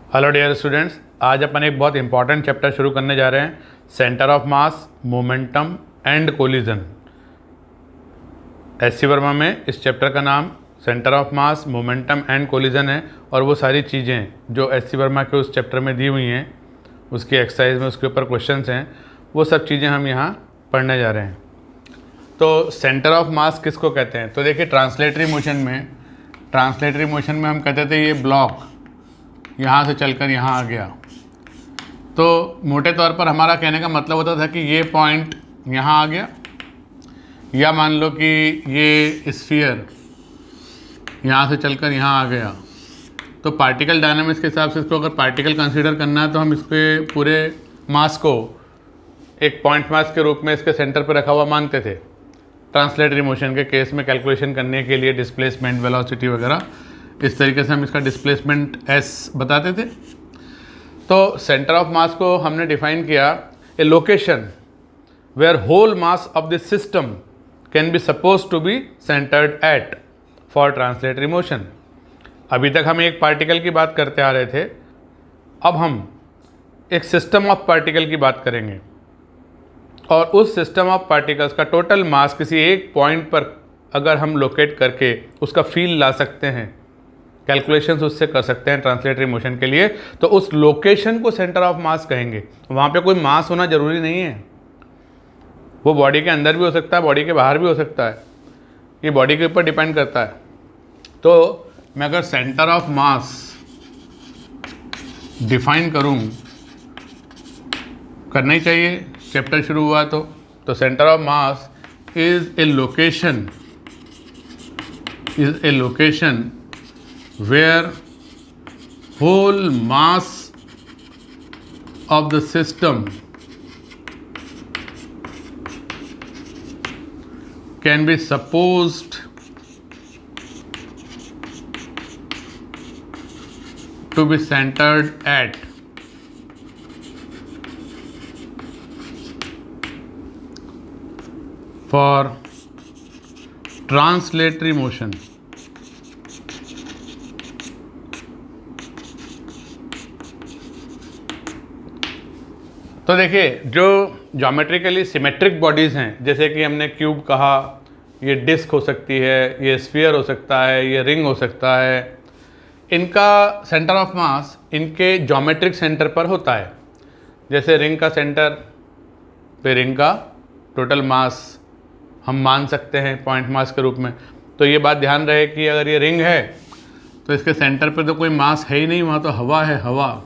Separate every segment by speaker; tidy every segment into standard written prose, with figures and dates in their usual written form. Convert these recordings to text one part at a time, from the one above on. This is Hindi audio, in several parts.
Speaker 1: हेलो डियर स्टूडेंट्स, आज अपन एक बहुत इंपॉर्टेंट चैप्टर शुरू करने जा रहे हैं। Centre of mass, momentum and collision. SC. Verma में इस चैप्टर का नाम centre of mass, momentum and collision है और वो सारी चीज़ें जो एस.सी. वर्मा के उस चैप्टर में दी हुई हैं, उसकी एक्सरसाइज में उसके ऊपर क्वेश्चंस हैं, वो सब चीज़ें हम यहाँ पढ़ने जा रहे हैं। तो सेंटर ऑफ मास किसको कहते हैं? तो देखिए, ट्रांसलेटरी मोशन में हम कहते थे ये ब्लॉक यहाँ से चलकर यहाँ आ गया। तो मोटे तौर पर हमारा कहने का मतलब होता था कि ये पॉइंट यहाँ आ गया, या मान लो कि ये स्फीयर यहाँ से चलकर यहाँ आ गया। तो पार्टिकल डायनामिक्स के हिसाब से इसको अगर पार्टिकल कंसीडर करना है तो हम इसके पूरे मास को एक पॉइंट मास के रूप में इसके सेंटर पर रखा हुआ मानते थे। ट्रांसलेटरी मोशन के केस में कैलकुलेशन करने के लिए डिस्प्लेसमेंट, वेलोसिटी वगैरह, इस तरीके से हम इसका डिस्प्लेसमेंट s बताते थे। तो सेंटर ऑफ मास को हमने डिफाइन किया, a location where whole mass of the system can be suppose to be centred at for translatory motion. अभी तक हम एक पार्टिकल की बात करते आ रहे थे, अब हम एक सिस्टम ऑफ पार्टिकल की बात करेंगे और उस सिस्टम ऑफ पार्टिकल्स का टोटल मास किसी एक पॉइंट पर अगर हम लोकेट करके उसका फील ला सकते हैं, कैलकुलेशंस उससे कर सकते हैं ट्रांसलेटरी मोशन के लिए, तो उस लोकेशन को सेंटर ऑफ मास कहेंगे। वहाँ पे कोई मास होना ज़रूरी नहीं है, वो बॉडी के अंदर भी हो सकता है, बॉडी के बाहर भी हो सकता है, ये बॉडी के ऊपर डिपेंड करता है। तो मैं अगर सेंटर ऑफ मास डिफाइन करूँ, करना ही चाहिए, चैप्टर शुरू हुआ तो centre of mass is a location where whole mass of the system can be supposed to be centered at for translatory motion। तो देखिए, जो ज्योमेट्रिकली सिमेट्रिक बॉडीज़ हैं, जैसे कि हमने क्यूब कहा, ये डिस्क हो सकती है, ये स्फीयर हो सकता है, ये रिंग हो सकता है, इनका सेंटर ऑफ मास इनके ज्योमेट्रिक सेंटर पर होता है। जैसे रिंग का सेंटर पे रिंग का टोटल मास हम मान सकते हैं पॉइंट मास के रूप में। तो ये बात ध्यान रहे कि अगर ये रिंग है तो इसके सेंटर पर तो कोई मास है ही नहीं, वहाँ तो हवा है, हवा।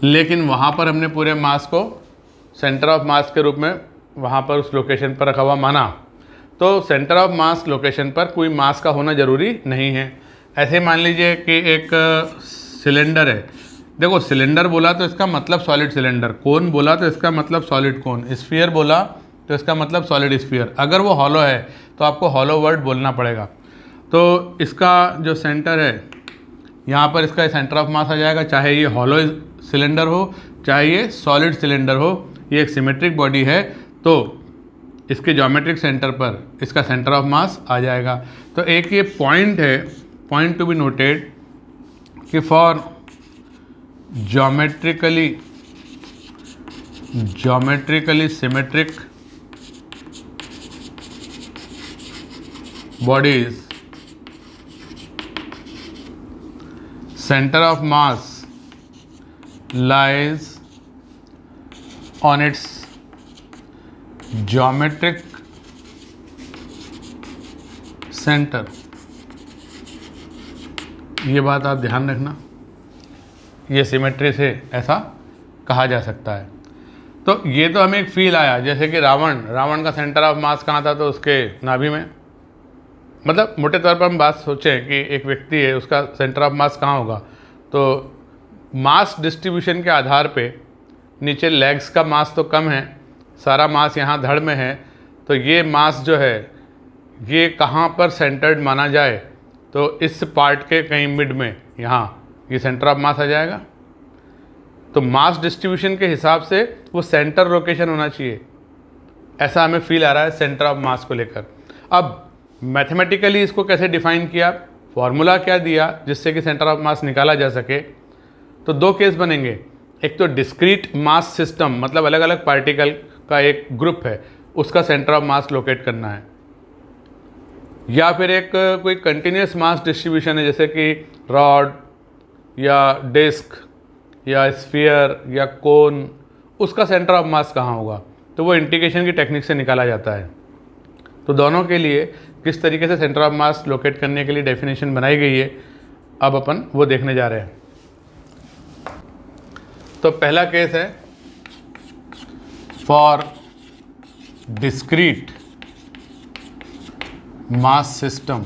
Speaker 1: लेकिन वहाँ पर हमने पूरे मास को सेंटर ऑफ मास के रूप में वहाँ पर उस लोकेशन पर रखा हुआ माना। तो सेंटर ऑफ मास लोकेशन पर कोई मास का होना ज़रूरी नहीं है। ऐसे मान लीजिए कि एक सिलेंडर है। देखो, सिलेंडर बोला तो इसका मतलब सॉलिड सिलेंडर, कोन बोला तो इसका मतलब सॉलिड कोन, स्फीयर बोला तो इसका मतलब सॉलिड स्फीयर। अगर वो हॉलो है तो आपको हॉलो वर्ड बोलना पड़ेगा। तो इसका जो सेंटर है, यहाँ पर इसका सेंटर ऑफ मास आ जाएगा, चाहे ये हॉलो सिलेंडर हो चाहे ये सॉलिड सिलेंडर हो। ये एक सिमेट्रिक बॉडी है तो इसके ज्योमेट्रिक सेंटर पर इसका सेंटर ऑफ मास आ जाएगा। तो एक ये पॉइंट है, पॉइंट टू बी नोटेड, कि for geometrically symmetric bodies center of mass lies on its geometric center। ये बात आप ध्यान रखना, ये सिमेट्री से ऐसा कहा जा सकता है। तो ये तो हमें एक फील आया, जैसे कि रावण का सेंटर ऑफ मास कहाँ था? तो उसके नाभि में। मतलब मोटे तौर पर हम बात सोचें कि एक व्यक्ति है, उसका सेंटर ऑफ मास कहाँ होगा? तो मास डिस्ट्रीब्यूशन के आधार पे नीचे लेग्स का मास तो कम है, सारा मास यहाँ धड़ में है, तो ये मास जो है ये कहाँ पर सेंटर्ड माना जाए? तो इस पार्ट के कहीं मिड में यहाँ ये सेंटर ऑफ मास आ जाएगा। तो मास डिस्ट्रीब्यूशन के हिसाब से वो सेंटर लोकेशन होना चाहिए, ऐसा हमें फील आ रहा है सेंटर ऑफ मास को लेकर। अब मैथमेटिकली इसको कैसे डिफाइन किया, फॉर्मूला क्या दिया जिससे कि सेंटर ऑफ मास निकाला जा सके, तो दो केस बनेंगे, एक तो डिस्क्रीट मास सिस्टम मतलब अलग अलग पार्टिकल का एक ग्रुप है, उसका सेंटर ऑफ मास लोकेट करना है, या फिर एक कोई कंटिन्यूस मास डिस्ट्रीब्यूशन है जैसे कि रॉड या डिस्क या स्फीयर या कोन, उसका सेंटर ऑफ मास कहाँ होगा, तो वो इंटीग्रेशन की टेक्निक से निकाला जाता है। तो दोनों के लिए किस तरीके से सेंटर ऑफ मास लोकेट करने के लिए डेफिनेशन बनाई गई है, अब अपन वो देखने जा रहे हैं। तो पहला केस है फॉर डिस्क्रीट मास सिस्टम,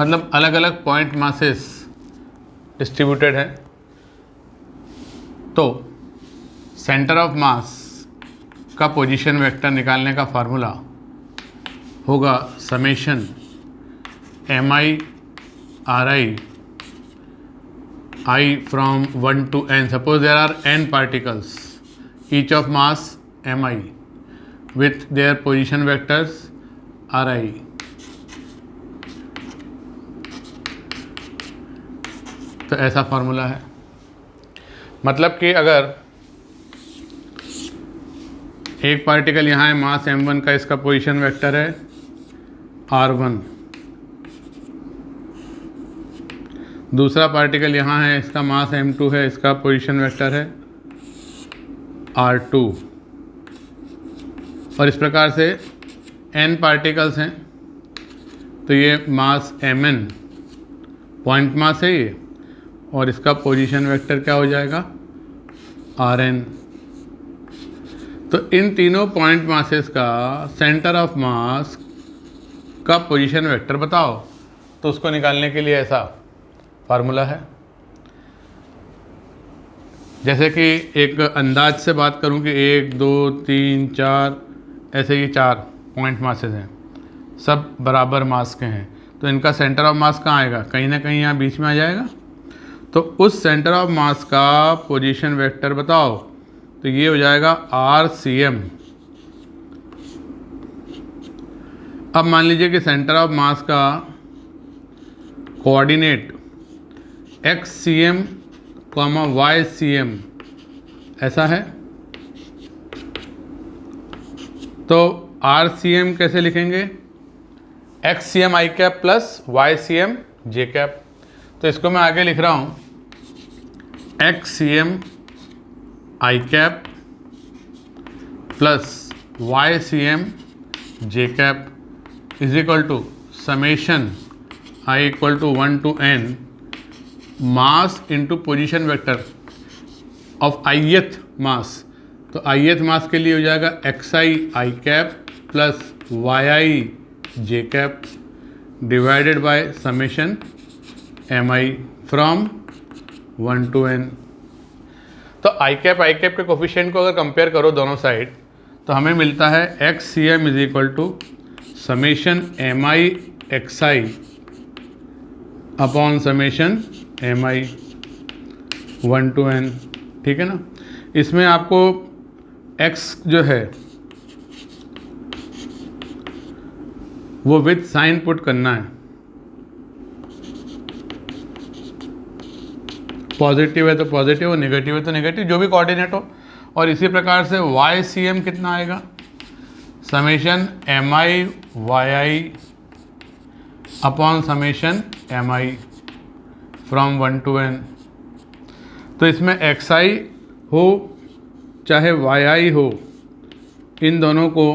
Speaker 1: मतलब अलग अलग पॉइंट मासेस डिस्ट्रीब्यूटेड है, तो सेंटर ऑफ मास का पोजीशन वेक्टर निकालने का फार्मूला होगा summation mi ri I from 1 to n. Suppose there are n particles, each of mass mi with their position vectors ri. तो ऐसा फार्मूला है, मतलब कि अगर एक पार्टिकल यहाँ है मास m1 का, इसका पोजीशन वेक्टर है r1, दूसरा पार्टिकल यहाँ है, इसका मास m2 है, इसका पोजीशन वेक्टर है r2, और इस प्रकार से n पार्टिकल्स हैं, तो ये मास mn पॉइंट मास है ये, और इसका पोजीशन वेक्टर क्या हो जाएगा rn। तो इन तीनों पॉइंट मासेस का सेंटर ऑफ मास का पोजीशन वेक्टर बताओ, तो उसको निकालने के लिए ऐसा फार्मूला है। जैसे कि एक अंदाज से बात करूं कि 1 2 3 4 ऐसे ही 4 पॉइंट मासेस हैं, सब बराबर मास के हैं, तो इनका सेंटर ऑफ मास कहाँ आएगा, कहीं ना कहीं यहाँ बीच में आ जाएगा। तो उस सेंटर ऑफ मास का पोजीशन वेक्टर बताओ, तो ये हो जाएगा RCM। अब मान लीजिए कि सेंटर ऑफ मास का कोऑर्डिनेट XCM, YCM ऐसा है, तो RCM कैसे लिखेंगे, XCM I cap plus YCM J cap. तो इसको मैं आगे लिख रहा हूँ XCM I cap plus YCM J cap is equal to summation I equal to 1 to n mass into position vector of ith mass. तो ith मास के लिए हो जाएगा XI I cap plus YI J cap divided by summation mi from 1 to n। तो आई कैप के कोफिशिएंट को अगर कंपेयर करो दोनों साइड, तो हमें मिलता है XCM is equal to summation mi xi upon summation mi 1 to n, ठीक है ना। इसमें आपको x जो है वो विद साइन पुट करना है, पॉजिटिव है तो पॉजिटिव और नेगेटिव है तो नेगेटिव, जो भी कोऑर्डिनेट हो। और इसी प्रकार से YCM कितना आएगा, summation mi yi upon summation mi from 1 to n। तो इसमें xi हो चाहे yi हो, इन दोनों को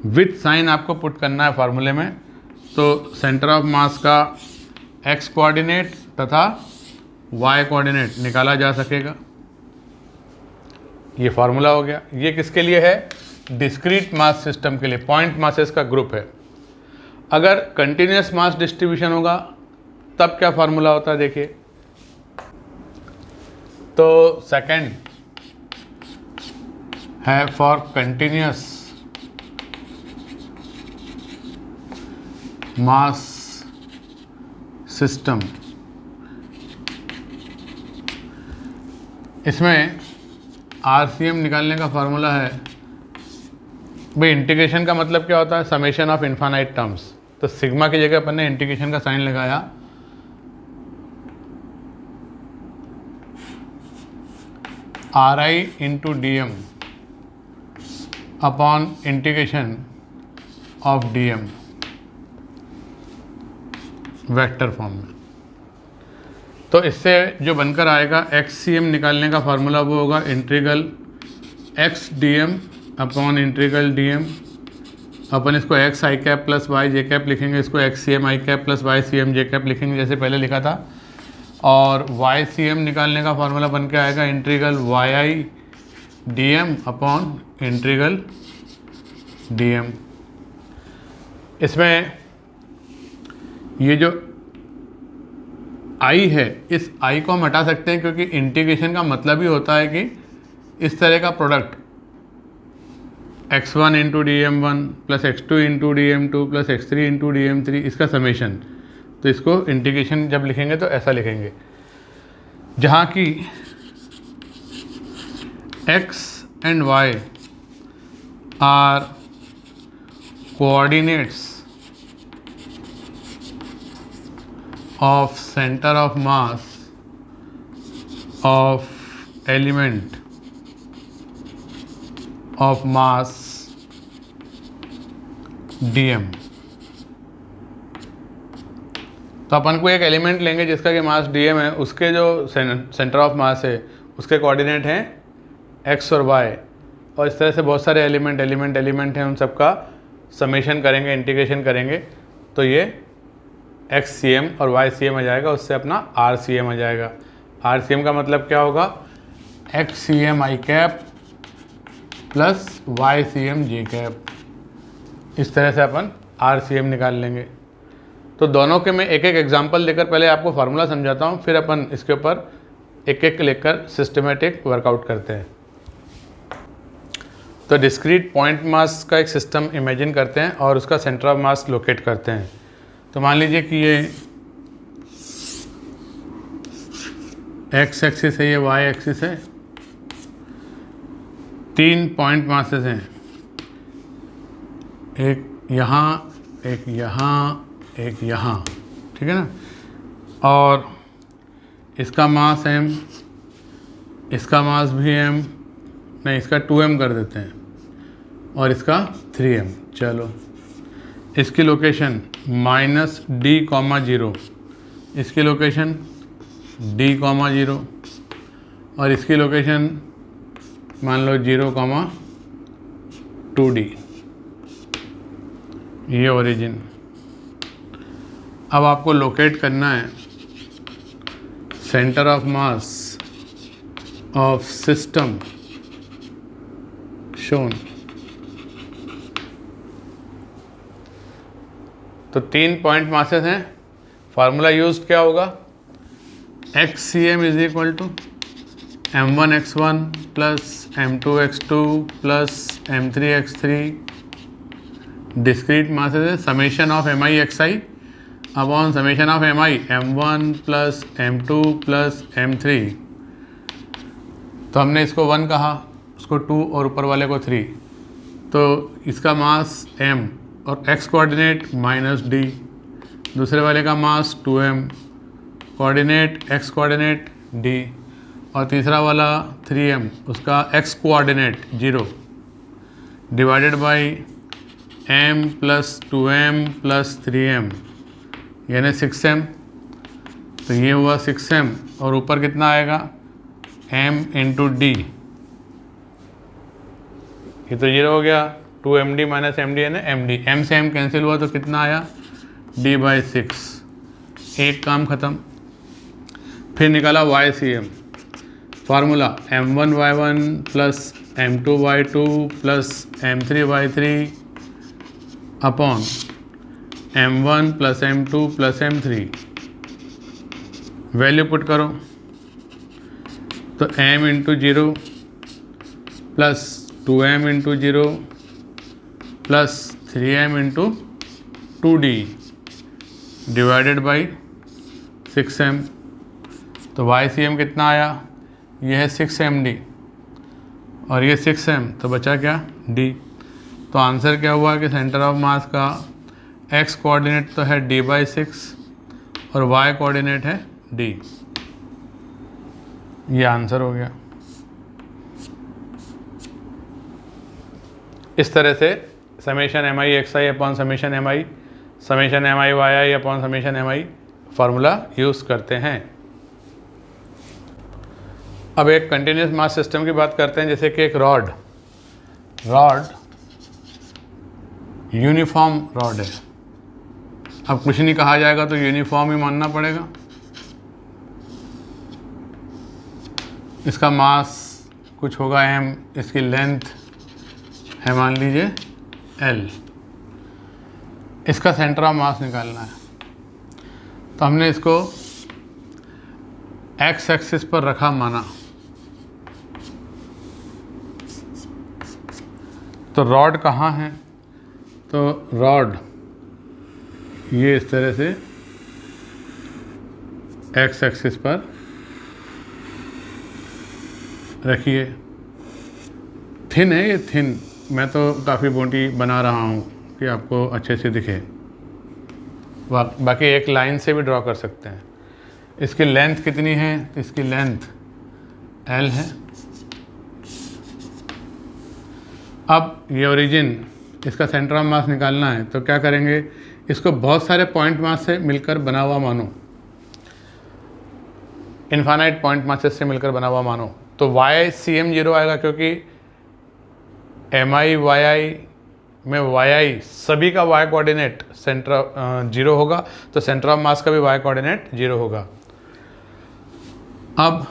Speaker 1: विथ साइन आपको पुट करना है फार्मूले में। तो सेंटर ऑफ मास का x कोऑर्डिनेट तथा y कोऑर्डिनेट निकाला जा सकेगा। ये फार्मूला हो गया। ये किसके लिए है, डिस्क्रीट मास सिस्टम के लिए, पॉइंट मासेस का ग्रुप है। अगर कंटिन्यूस मास डिस्ट्रीब्यूशन होगा तब क्या फार्मूला होता है, देखिए। तो सेकंड है फॉर कंटिन्यूस मास सिस्टम। इसमें RCM निकालने का फार्मूला है, भाई इंटीग्रेशन का मतलब क्या होता है, समेशन ऑफ इन्फानाइट टर्म्स। तो सिग्मा की जगह अपन ने इंटीग्रेशन का साइन लगाया, R I into D M upon integration of d m vector form में। तो इससे जो बनकर आएगा एक्स सी एम निकालने का फार्मूला वो होगा integral X D M upon integral D M. अपन इसको X I cap plus Y J cap लिखेंगे, इसको X C M I cap plus Y C M J cap लिखेंगे जैसे पहले लिखा था। और वाई सी एम निकालने का फार्मूला बन के आएगा integral y I d M upon integral D m. इसमें ये जो आई है, इस आई को हम हटा सकते हैं क्योंकि इंटीग्रेशन का मतलब ही होता है कि इस तरह का product x1 into D m one plus x2 into D m two plus x3 into D m three, इसका समेशन। तो इसको इंटीग्रेशन जब लिखेंगे तो ऐसा लिखेंगे, जहाँ की x and y are coordinates of center of mass of element of mass dm। तो अपन को एक एलिमेंट लेंगे जिसका कि मास dm है, उसके जो सेंटर ऑफ मास है उसके कोऑर्डिनेट हैं x और y, और इस तरह से बहुत सारे एलिमेंट हैं, उन सबका समेशन करेंगे, इंटीग्रेशन करेंगे, तो ये एक्स सी एम और वाई सी एम आ जाएगा, उससे अपना आर सी एम आ जाएगा। आर सी एम का मतलब क्या होगा, X C M I cap plus Y C M J cap. इस तरह से अपन आर सी एम निकाल लेंगे। तो दोनों के मैं एक एक एग्जांपल देकर पहले आपको फार्मूला समझाता हूँ, फिर अपन इसके ऊपर एक एक लेकर सिस्टमेटिक वर्कआउट करते हैं। तो डिस्क्रीट पॉइंट मास का एक सिस्टम इमेजिन करते हैं और उसका सेंटर ऑफ मास लोकेट करते हैं। तो मान लीजिए कि ये एक्स एक्सिस है, ये वाई एक्सिस है, 3 पॉइंट मासेस हैं, एक यहाँ, एक यहाँ, एक यहाँ, ठीक है ना। और इसका मास m, इसका मास भी m, नहीं इसका 2m कर देते हैं, और इसका 3m। चलो इसकी लोकेशन -d,0, इसकी लोकेशन d,0 और इसकी लोकेशन मान लो 0,2d। ये ओरिजिन। अब आपको लोकेट करना है centre of mass of system shown. तो 3 पॉइंट मासेस हैं, फार्मूला यूज क्या होगा, X C M is equal to m1x1 plus m2x2 plus m3x3, discrete masses है, summation of mi xi upon summation of mi m1 plus m2 plus m3। तो हमने इसको 1 कहा, उसको 2 और ऊपर वाले को 3, तो इसका मास m और x कोऑर्डिनेट -d, दूसरे वाले का मास 2m, coordinate x coordinate d, और तीसरा वाला 3m, उसका x coordinate 0, divided by m plus 2m plus 3m यानी 6m। तो ये हुआ 6m, और ऊपर कितना आएगा m इंटू d, ये तो 0 हो गया, 2md माइनस md है ना, md, m से m कैंसिल हुआ तो कितना आया d/6। एक काम ख़त्म। फिर निकाला वाई सी m, formula m1y1 plus m2y2 plus m3y3 upon m1 plus m2 plus m3। Value put करो तो m into 0 plus 2m into 0 plus 3m into 2d divided by 6m। तो वाई सी एम कितना आया, ये है 6md और ये 6m, तो बचा क्या d। तो आंसर क्या हुआ कि सेंटर ऑफ मास का x कोऑर्डिनेट तो है d/6 और y कोऑर्डिनेट है d। ये आंसर हो गया। इस तरह से summation m I x I upon summation m I y I upon summation m I formula use करते हैं। अब एक कंटिन्यूस मास सिस्टम की बात करते हैं, जैसे कि एक रॉड यूनिफॉर्म रॉड है। अब कुछ नहीं कहा जाएगा तो यूनिफॉर्म ही मानना पड़ेगा। इसका मास कुछ होगा m, इसकी लेंथ है मान लीजिए l। इसका सेंटर ऑफ मास निकालना है, तो हमने इसको x एक्सिस पर रखा माना। तो रॉड कहाँ है? तो रॉड ये इस तरह से x एक्सिस पर रखिए। थिन है ये, थिन। मैं तो काफ़ी मोटी बना रहा हूँ कि आपको अच्छे से दिखे, बाकी एक लाइन से भी ड्रॉ कर सकते हैं। इसकी लेंथ कितनी है? इसकी लेंथ l है। अब ये ओरिजिन, इसका सेंटर ऑफ मास निकालना है, तो क्या करेंगे? इसको बहुत सारे पॉइंट मास से मिलकर बना हुआ मानो, इनफाइनाइट पॉइंट मासेस से मिलकर बना हुआ मानो। तो y CM 0 आएगा, क्योंकि MI YI में YI सभी का y कोऑर्डिनेट सेंटर 0 होगा, तो सेंटर ऑफ मास का भी y कोऑर्डिनेट 0 होगा। अब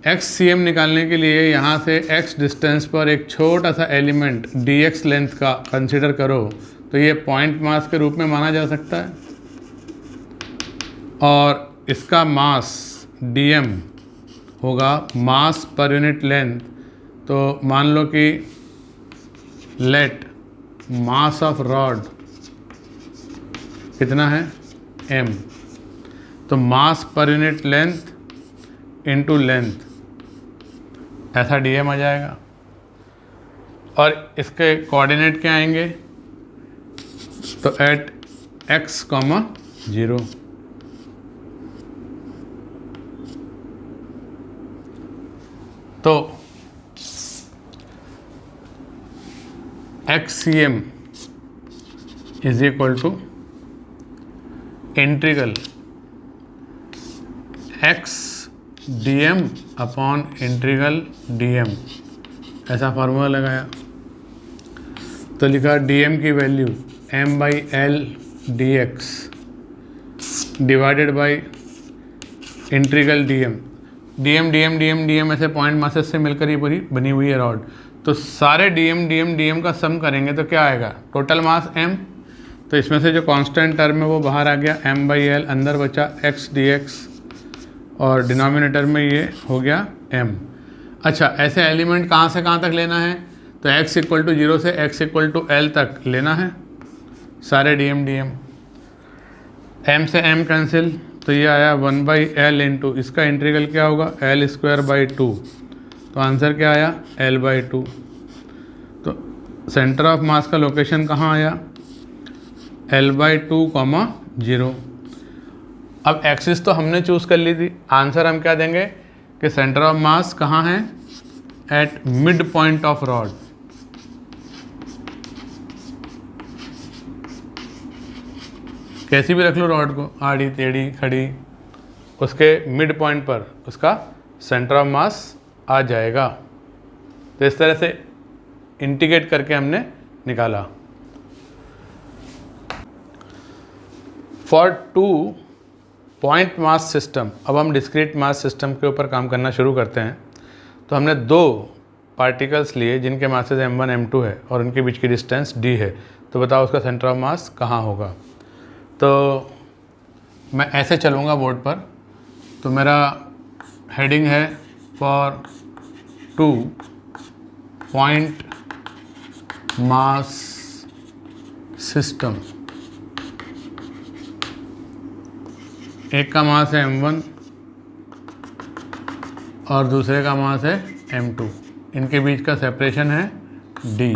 Speaker 1: XCM निकालने के लिए यहाँ से x डिस्टेंस पर एक छोटा सा एलिमेंट dx लेंथ का कंसिडर करो, तो ये पॉइंट मास के रूप में माना जा सकता है। और इसका मास dm होगा मास पर यूनिट लेंथ। तो मान लो कि लेट मास ऑफ रॉड कितना है? m। तो mass per unit length into length, ऐसा dm आ जाएगा। और इसके कोऑर्डिनेट क्या आएंगे? तो एट x, 0। तो XCM is equal to integral x dm upon integral dm, ऐसा फार्मूला लगाया। तो लिखा dm की value m/l dx divided by integral dm ऐसे पॉइंट मासेस से मिलकर ये पूरी बनी हुई है रॉड। तो सारे dm का सम करेंगे तो क्या आएगा? Total mass m। तो इसमें से जो कांस्टेंट टर्म है वो बाहर आ गया, m/l, अंदर बचा x dx, और डिनोमिनेटर में ये हो गया m। अच्छा, ऐसे एलिमेंट कहाँ से कहाँ तक लेना है? तो x इक्वल टू 0 से x इक्वल टू l तक लेना है सारे dm। m से m कैंसिल, तो ये आया 1/l इंटू इसका इंटीग्रल क्या होगा? l²/2। तो आंसर क्या आया? l/2। तो सेंटर ऑफ मास का लोकेशन कहाँ आया? l/2, 0। अब एक्सिस तो हमने चूज़ कर ली थी, आंसर हम क्या देंगे कि सेंटर ऑफ मास कहाँ है? At mid point of rod. कैसी भी रख लो रॉड को, आड़ी टेढ़ी खड़ी, उसके मिड पॉइंट पर उसका सेंटर ऑफ मास आ जाएगा। तो इस तरह से इंटीग्रेट करके हमने निकाला। फॉर 2 पॉइंट मास सिस्टम, अब हम डिस्क्रीट मास सिस्टम के ऊपर काम करना शुरू करते हैं। तो हमने 2 पार्टिकल्स लिए जिनके मासेस m1 m2 है और उनके बीच की डिस्टेंस d है। तो बताओ उसका सेंटर ऑफ मास कहाँ होगा? तो मैं ऐसे चलूँगा बोर्ड पर। तो मेरा हेडिंग है फॉर 2 पॉइंट मास सिस्टम। एक का मास है m1 और दूसरे का मास है m2। इनके बीच का सेपरेशन है d।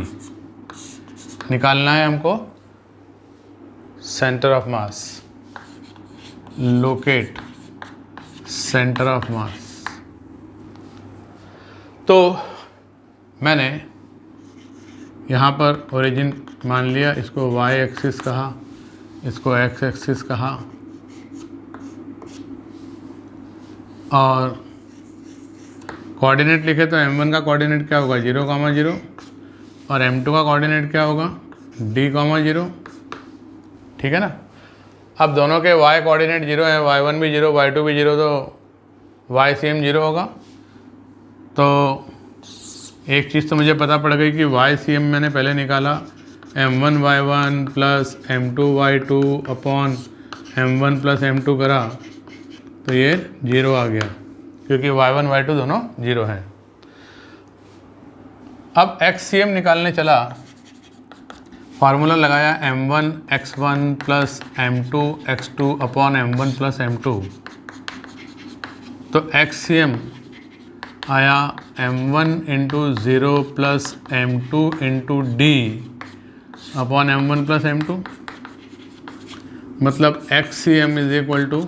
Speaker 1: निकालना है हमको centre of mass, locate centre of मास। तो मैंने यहाँ पर ओरिजिन मान लिया, इसको वाई एक्सिस कहा, इसको एक्स एक्सिस कहा, और कोऑर्डिनेट लिखे तो m1 का कोऑर्डिनेट क्या होगा 0,0 और m2 का कोऑर्डिनेट क्या होगा d,0, ठीक है ना। अब दोनों के y कोऑर्डिनेट 0 है, y1 भी 0, y2 भी 0, तो YCM 0 होगा। तो एक चीज़ तो मुझे पता पड़ गई कि YCM मैंने पहले निकाला m1 y1 plus m2 y2 upon m1 plus m2 करा तो ये 0 आ गया, क्योंकि y1 y2 दोनों 0 हैं। अब XCM निकालने चला, फार्मूला लगाया m1 x1 plus m2 x2 upon m1 plus m2, तो XCM आया m1 into 0 plus m2 into d upon m1 plus m2, मतलब XCM is equal to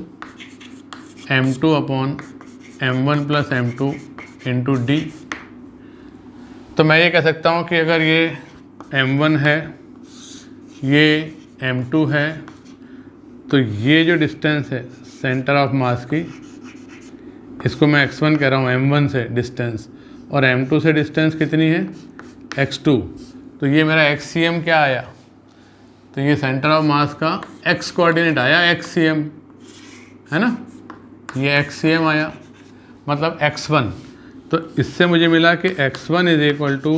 Speaker 1: m2 upon m1 plus m2 into d. तो मैं ये कह सकता हूँ कि अगर ये m1 है, ये m2 है, तो ये जो डिस्टेंस है सेंटर ऑफ मास की, इसको मैं x1 कह रहा हूँ m1 से डिस्टेंस, और m2 से डिस्टेंस कितनी है x2, तो ये मेरा XCM क्या आया, तो ये सेंटर ऑफ मास का x कोऑर्डिनेट आया XCM, है ना, ये XCM आया, मतलब x1। तो इससे मुझे मिला कि x1 is equal to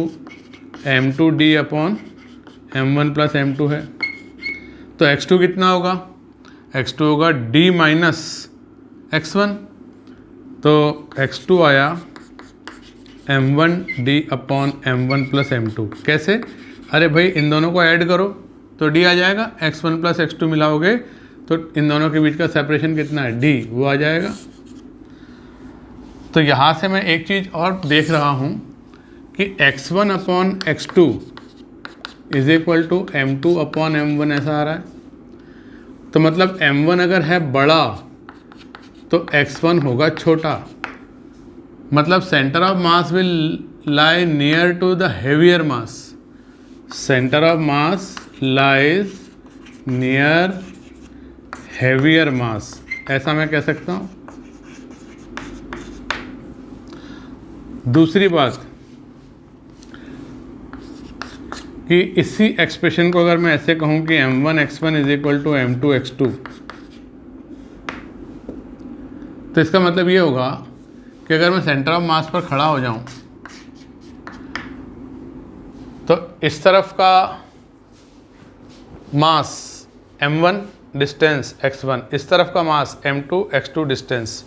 Speaker 1: m2d upon m1 plus m2 है। तो x2 कितना होगा, x2 होगा d माइनस x1, तो x2 आया m1d upon m1 plus m2। कैसे, अरे भाई इन दोनों को ऐड करो तो d आ जाएगा, x1 प्लस x2 मिलाओगे तो इन दोनों के बीच का सेपरेशन कितना है d, वो आ जाएगा। तो यहाँ से मैं एक चीज़ और देख रहा हूँ कि x1 upon x2 is equal to m2 upon m1 ऐसा आ रहा है। तो मतलब m1 अगर है बड़ा तो x1 होगा छोटा, मतलब centre of mass will lie near to the heavier mass, centre of mass lies near heavier mass, ऐसा मैं कह सकता हूँ। दूसरी बात कि इसी एक्सप्रेशन को अगर मैं ऐसे कहूँ कि m1 x1 is equal to m2 x2, तो इसका मतलब ये होगा कि अगर मैं सेंटर ऑफ मास पर खड़ा हो जाऊं तो इस तरफ का मास m1 डिस्टेंस x1, इस तरफ का मास m2 x2 डिस्टेंस।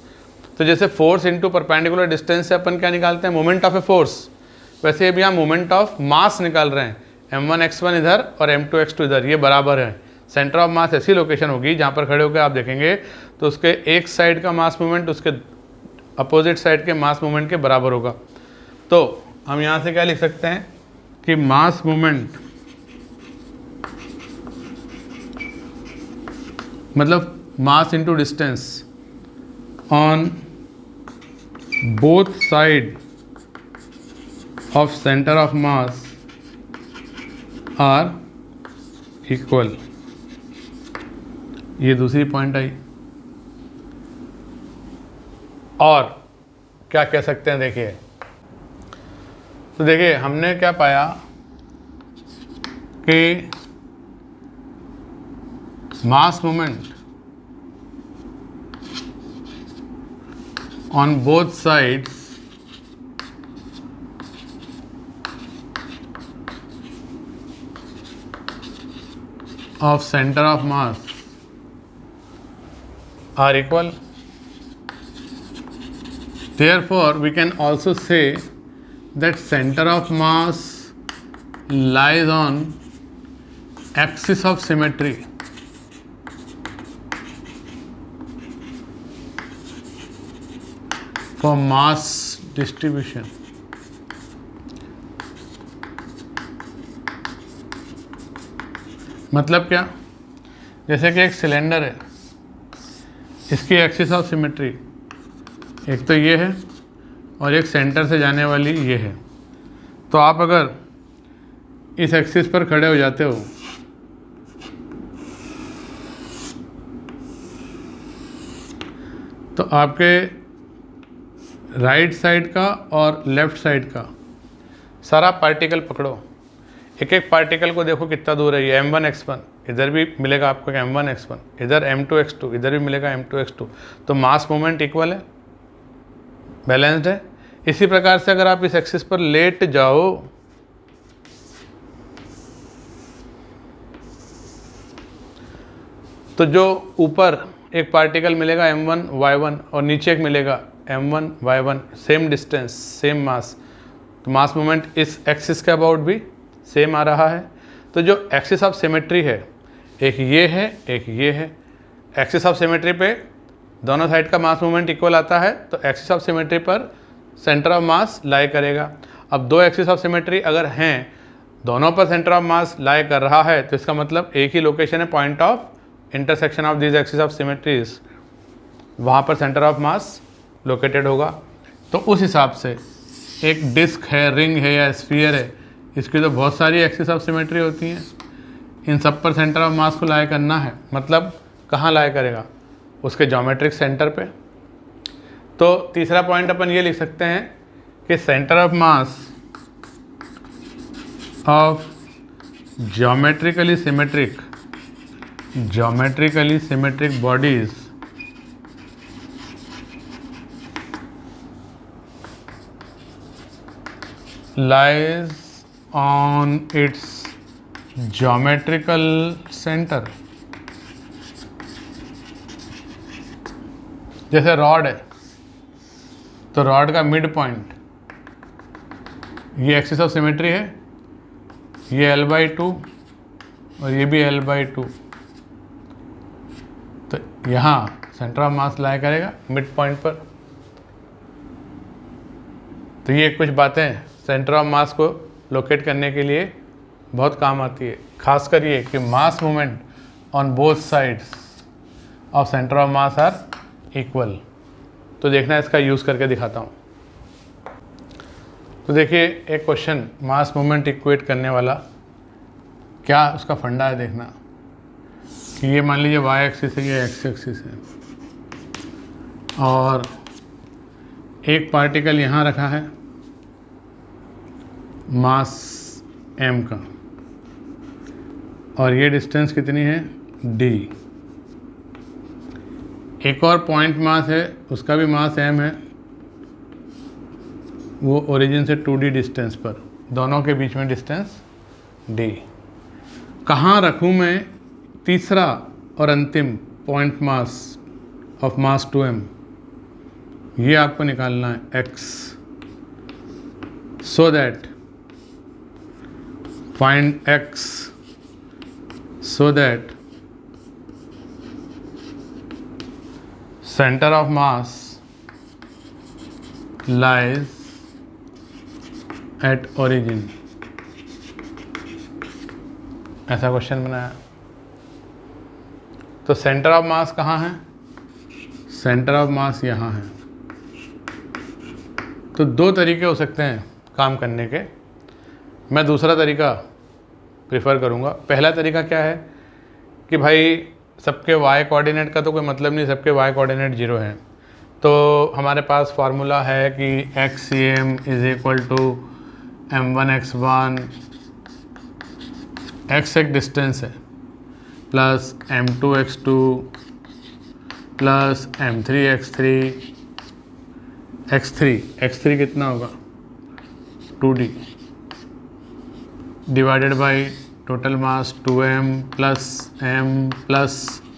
Speaker 1: तो जैसे फोर्स इनटू परपेंडिकुलर डिस्टेंस से अपन क्या निकालते हैं, मोमेंट ऑफ ए फोर्स, वैसे अभी हम मोमेंट ऑफ मास निकाल रहे हैं, m1 x1 इधर और m2 x2 इधर, ये बराबर है। सेंटर ऑफ मास ऐसी लोकेशन होगी जहाँ पर खड़े होकर आप देखेंगे तो उसके एक साइड का मास मूवमेंट उसके अपोजिट साइड के मास मूवमेंट के बराबर होगा। तो हम यहाँ से क्या लिख सकते हैं कि मास मूवमेंट मतलब mass into distance on both side of centre of mass are equal. ये दूसरी पॉइंट आई। और क्या कह सकते हैं, देखिए, तो देखिए हमने क्या पाया कि mass movement on both sides of center of mass are equal. Therefore, we can also say that center of mass lies on axis of symmetry. For mass distribution. मतलब क्या, जैसे कि एक सिलेंडर है, इसकी एक्सिस ऑफ सिमेट्री एक तो ये है और एक सेंटर से जाने वाली ये है। तो आप अगर इस एक्सिस पर खड़े हो जाते हो तो आपके राइट साइड का और लेफ्ट साइड का सारा पार्टिकल पकड़ो, एक एक पार्टिकल को देखो कितना दूर है। ये m1 x1, इधर भी मिलेगा आपको m1 x1, इधर m2 x2, इधर भी मिलेगा m2 x2। तो मास मोमेंट इक्वल है, बैलेंस्ड है। इसी प्रकार से अगर आप इस एक्सिस पर लेट जाओ तो जो ऊपर एक पार्टिकल मिलेगा m1 y1 और नीचे एक मिलेगा m1 y1, same distance same mass, तो मास मोमेंट इस एक्सिस के अबाउट भी सेम आ रहा है। तो जो एक्सिस ऑफ सिमेट्री है, एक ये है एक ये है। एक्सिस ऑफ सिमेट्री पे दोनों साइड का मास मोमेंट इक्वल आता है, तो एक्सिस ऑफ सिमेट्री पर सेंटर ऑफ मास लाई करेगा। अब दो एक्सिस ऑफ सिमेट्री अगर हैं, दोनों पर सेंटर ऑफ मास लाई कर रहा है, तो इसका मतलब एक ही लोकेशन है point of intersection of this axis of symmetries, वहाँ पर सेंटर ऑफ मास लोकेटेड होगा। तो उस हिसाब से एक डिस्क है, रिंग है या स्फीयर है, इसकी तो बहुत सारी एक्सिस ऑफ सिमेट्री होती हैं। इन सब पर सेंटर ऑफ मास को लाई करना है, मतलब कहाँ लाई करेगा, उसके ज्योमेट्रिक सेंटर पे। तो तीसरा पॉइंट अपन ये लिख सकते हैं कि centre of mass of geometrically symmetric bodies lies on its geometrical center। जैसे रॉड है तो रॉड का मिड पॉइंट, ये एक्सिस ऑफ सिमेट्री है, ये l/2 और ये भी l/2, तो यहाँ सेंटर ऑफ मास लाई करेगा मिड पॉइंट पर। तो ये कुछ बातें सेंटर ऑफ मास को लोकेट करने के लिए बहुत काम आती है, खासकर ये कि mass moment on both sides of centre of mass are equal. तो देखना इसका यूज़ करके दिखाता हूँ। तो देखिए एक क्वेश्चन मास मोमेंट इक्वेट करने वाला, क्या उसका फंडा है देखना कि ये मान लीजिए y एक्सिस है, ये x एक्सिस है और एक पार्टिकल यहाँ रखा है मास m का, और ये डिस्टेंस कितनी है d। एक और पॉइंट मास है, उसका भी मास m है, वो ओरिजिन से 2d डिस्टेंस पर, दोनों के बीच में डिस्टेंस d। कहाँ रखूँ मैं तीसरा और अंतिम point mass of mass 2m, ये आपको निकालना है x, so that find x so that center of mass lies at origin। ऐसा क्वेश्चन बनाया। तो सेंटर ऑफ मास कहाँ है, सेंटर ऑफ मास यहाँ है। तो दो तरीके हो सकते हैं काम करने के, मैं दूसरा तरीका प्रेफर करूँगा। पहला तरीका क्या है कि भाई सबके y कोऑर्डिनेट का तो कोई मतलब नहीं, सबके y कोऑर्डिनेट 0 हैं, तो हमारे पास फार्मूला है कि xm is equal to m1 x1, x एक डिस्टेंस है, plus m2 x2 plus m3 x3 कितना होगा 2d divided by total mass 2m plus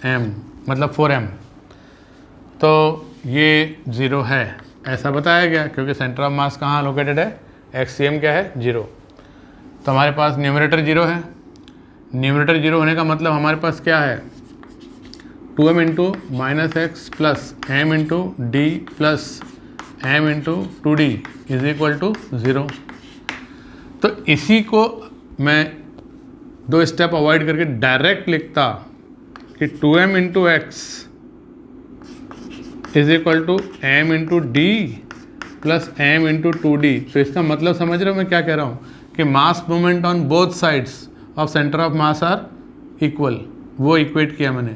Speaker 1: m मतलब 4m। तो ये 0 है ऐसा बताया गया, क्योंकि सेंटर ऑफ मास कहाँ लोकेटेड है, एक्सियम क्या है 0। तो हमारे पास न्यूमरेटर 0 है, न्यूमरेटर 0 होने का मतलब हमारे पास क्या है 2m into minus x plus m into d plus m into 2d is equal to 0। तो इसी को मैं दो स्टेप अवॉइड करके डायरेक्ट लिखता कि 2m into x is equal to m into d plus m into 2d। तो इसका मतलब समझ रहे हो मैं क्या कह रहा हूँ कि mass moment on both sides of centre of mass are equal, वो इक्वेट किया मैंने।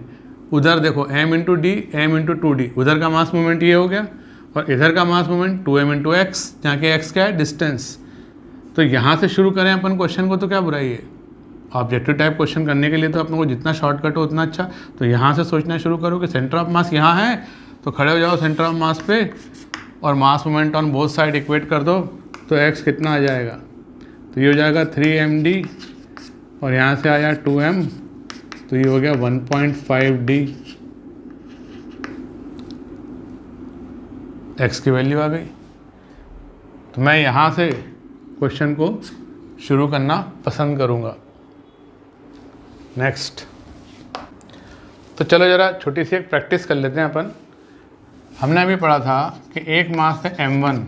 Speaker 1: उधर देखो m into D, M into two D, उधर का मास मोमेंट ये हो गया और इधर का मास मोमेंट 2m इंटू एक्स, जहाँ के x क्या है, डिस्टेंस। तो यहाँ से शुरू करें अपन क्वेश्चन को तो क्या बुराई है। ऑब्जेक्टिव टाइप क्वेश्चन करने के लिए तो अपन को जितना शॉर्टकट हो उतना अच्छा। तो यहाँ से सोचना शुरू करो कि सेंटर ऑफ मास यहाँ है, तो खड़े हो जाओ सेंटर ऑफ मास पे और मास moment on both side equate कर दो, तो x कितना आ जाएगा, तो ये हो जाएगा 3md और यहाँ से आया 2m, तो ये हो गया 1.5d। x की वैल्यू आ गई। तो मैं यहाँ से क्वेश्चन को शुरू करना पसंद करूँगा। नेक्स्ट, तो चलो ज़रा छोटी सी एक प्रैक्टिस कर लेते हैं अपन। हमने अभी पढ़ा था कि एक मास है m1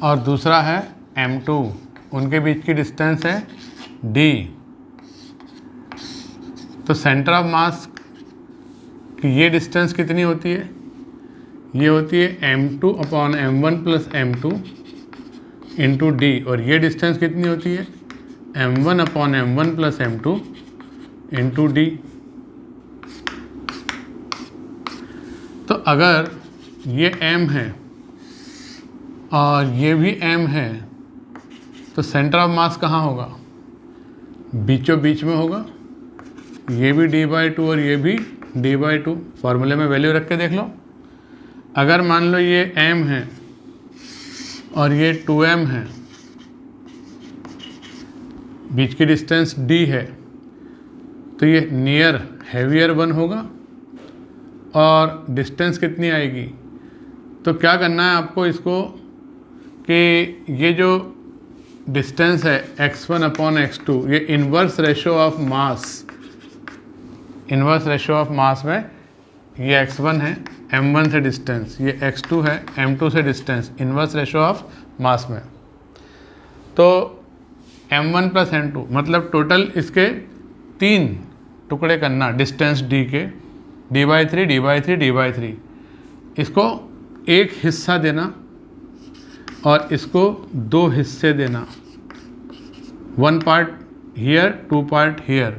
Speaker 1: और दूसरा है m2, उनके बीच की डिस्टेंस है d। तो सेंटर ऑफ मास की ये डिस्टेंस कितनी होती है, ये होती है m2 upon m1 plus m2 into D, और ये डिस्टेंस कितनी होती है m1 upon m1 plus m2 into d. तो अगर ये m है और ये भी m है, तो सेंटर ऑफ मास कहाँ होगा, बीचों बीच में होगा। ये भी d/2 और ये भी d/2, फॉर्मूले में वैल्यू रख के देख लो। अगर मान लो ये m है और ये 2m है, बीच की डिस्टेंस d है, तो ये नियर हैवियर वन होगा और डिस्टेंस कितनी आएगी। तो क्या करना है आपको इसको कि ये जो डिस्टेंस है x1 अपॉन x2, ये inverse ratio of mass, inverse ratio of mass में ये x1 है m1 से डिस्टेंस, ये x2 है m2 से distance, inverse ratio of mass में। तो m1 प्लस m2 मतलब टोटल इसके 3 टुकड़े करना डिस्टेंस d के, d/3 d/3 d/3। इसको एक हिस्सा देना और इसको 2 हिस्से देना, 1 पार्ट हियर 2 पार्ट हियर।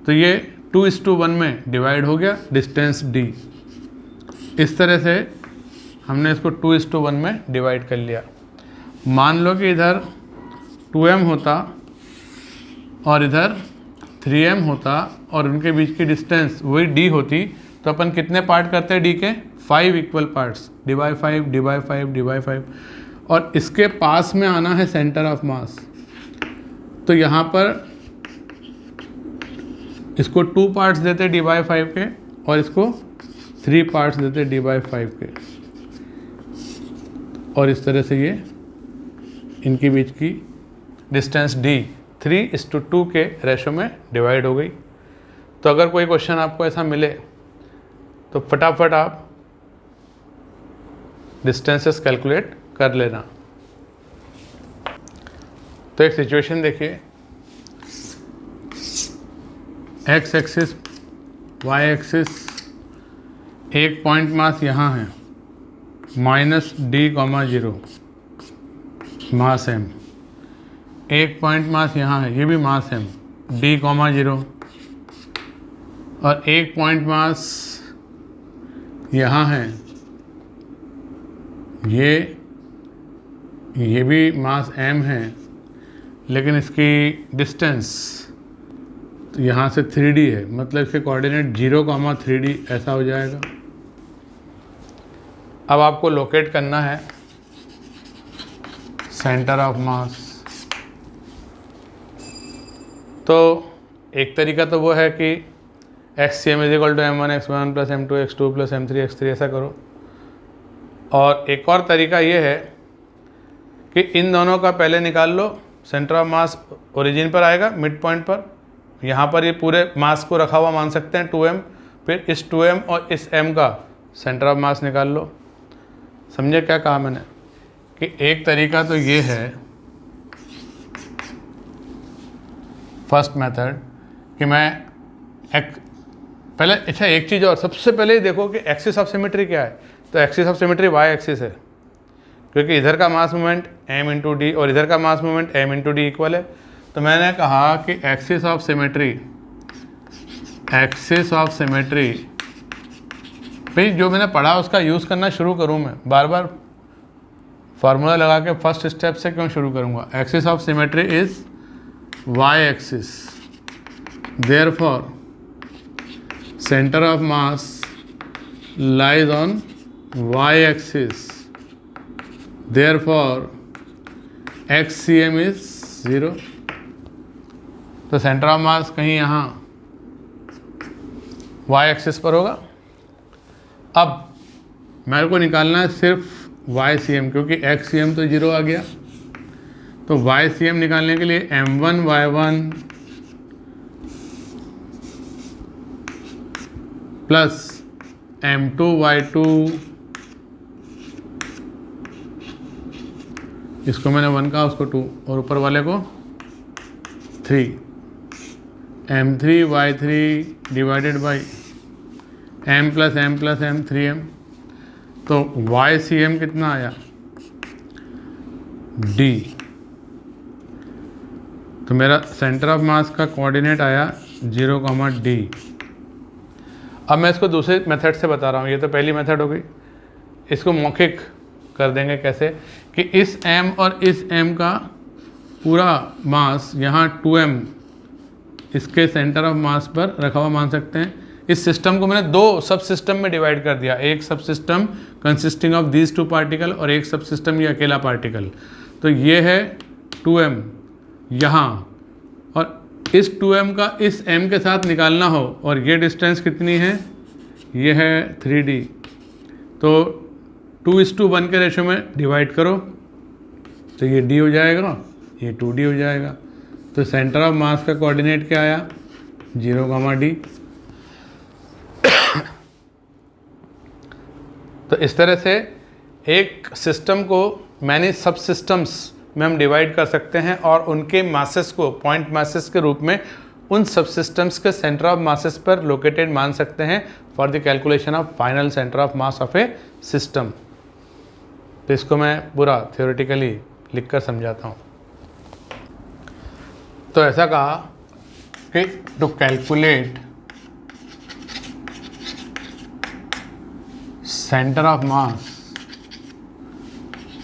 Speaker 1: तो ये 2:1 में डिवाइड हो गया डिस्टेंस d। इस तरह से हमने इसको 2:1 में डिवाइड कर लिया। मान लो कि इधर 2m होता और इधर 3m होता और उनके बीच की डिस्टेंस वही d होती, तो अपन कितने पार्ट करते हैं d के, 5 equal parts, d/5 d/5 d/5। और इसके पास में आना है सेंटर ऑफ मास, तो यहाँ पर इसको 2 पार्ट्स देते d/5 के और इसको 3 पार्ट्स देते d/5 के, और इस तरह से ये इनके बीच की डिस्टेंस d 3:2 के रेशो में डिवाइड हो गई। तो अगर कोई क्वेश्चन आपको ऐसा मिले तो फटाफट आप डिस्टेंसेस कैलकुलेट कर लेना। तो एक सिचुएशन देखिए, x एक्सिस y एक्सिस, एक पॉइंट मास यहाँ है -d,0 मास m, एक पॉइंट मास यहाँ है, ये भी मास m d,0, और एक पॉइंट मास यहाँ है, ये भी मास m है, लेकिन इसकी डिस्टेंस तो यहाँ से 3d है, मतलब इसके कोऑर्डिनेट 0, 3d ऐसा हो जाएगा। अब आपको लोकेट करना है सेंटर ऑफ मास। तो एक तरीका तो वो है कि xCm = m1 x1 + m2 x2 + m3 x3 ऐसा करो, और एक और तरीका ये है कि इन दोनों का पहले निकाल लो। सेंटर ऑफ मास ओरिजिन पर आएगा, मिड पॉइंट पर, यहाँ पर ये पूरे मास को रखा हुआ मान सकते हैं 2m, फिर इस 2m और इस m का सेंटर ऑफ मास निकाल लो। समझे क्या कहा मैंने, कि एक तरीका तो ये है फर्स्ट मेथड कि मैं पहले, अच्छा एक चीज़ और, सबसे पहले ही देखो कि एक्सिस ऑफ सिमेट्री क्या है। तो axis of symmetry y axis है, क्योंकि इधर का मास मोमेंट m इंटू डी और इधर का मास moment m into D equal है। तो मैंने कहा कि एक्सिस ऑफ सिमेट्री भाई जो मैंने पढ़ा उसका यूज़ करना शुरू करूँ मैं, बार बार फार्मूला लगा के फर्स्ट स्टेप से क्यों शुरू करूँगा। Axis of symmetry is y axis, therefore centre of mass lies on y axis, therefore xcm is 0। तो सेंटर ऑफ मास कहीं यहाँ y एक्सिस पर होगा। अब मेरे को निकालना है सिर्फ YCM, क्योंकि XCM तो 0 आ गया। तो YCM निकालने के लिए M1 Y1 plus M2 Y2, इसको मैंने 1 कहा, उसको 2 और ऊपर वाले को 3, M3 Y3 divided by M plus M plus M 3M। तो YCM कितना आया D। तो मेरा सेंटर ऑफ मास का कोऑर्डिनेट आया 0, D। अब मैं इसको दूसरे मेथड से बता रहा हूँ, ये तो पहली मेथड हो गई। इसको मौखिक कर देंगे कैसे कि इस M और इस M का पूरा मास यहाँ 2M इसके सेंटर ऑफ मास पर रखा हुआ मान सकते हैं। इस सिस्टम को मैंने 2 सब सिस्टम में डिवाइड कर दिया, एक सब system consisting of these 2 particle और एक सब सिस्टम ये अकेला पार्टिकल। तो ये है 2M यहाँ, और इस 2M का इस M के साथ निकालना हो और ये डिस्टेंस कितनी है, ये है 3D। तो 2:1 के रेशो में डिवाइड करो तो ये D हो जाएगा, ये 2D हो जाएगा। तो सेंटर ऑफ मास का कोऑर्डिनेट क्या आया 0, D। तो इस तरह से एक सिस्टम को मैनी सब सिस्टम्स में हम डिवाइड कर सकते हैं और उनके मासेस को पॉइंट मासेस के रूप में उन सब सिस्टम्स के सेंटर ऑफ मासेस पर लोकेटेड मान सकते हैं for the calculation of final centre of mass of A system. तो इसको मैं पूरा थ्योरेटिकली लिख कर समझाता हूँ। तो ऐसा कहा कि to calculate center of mass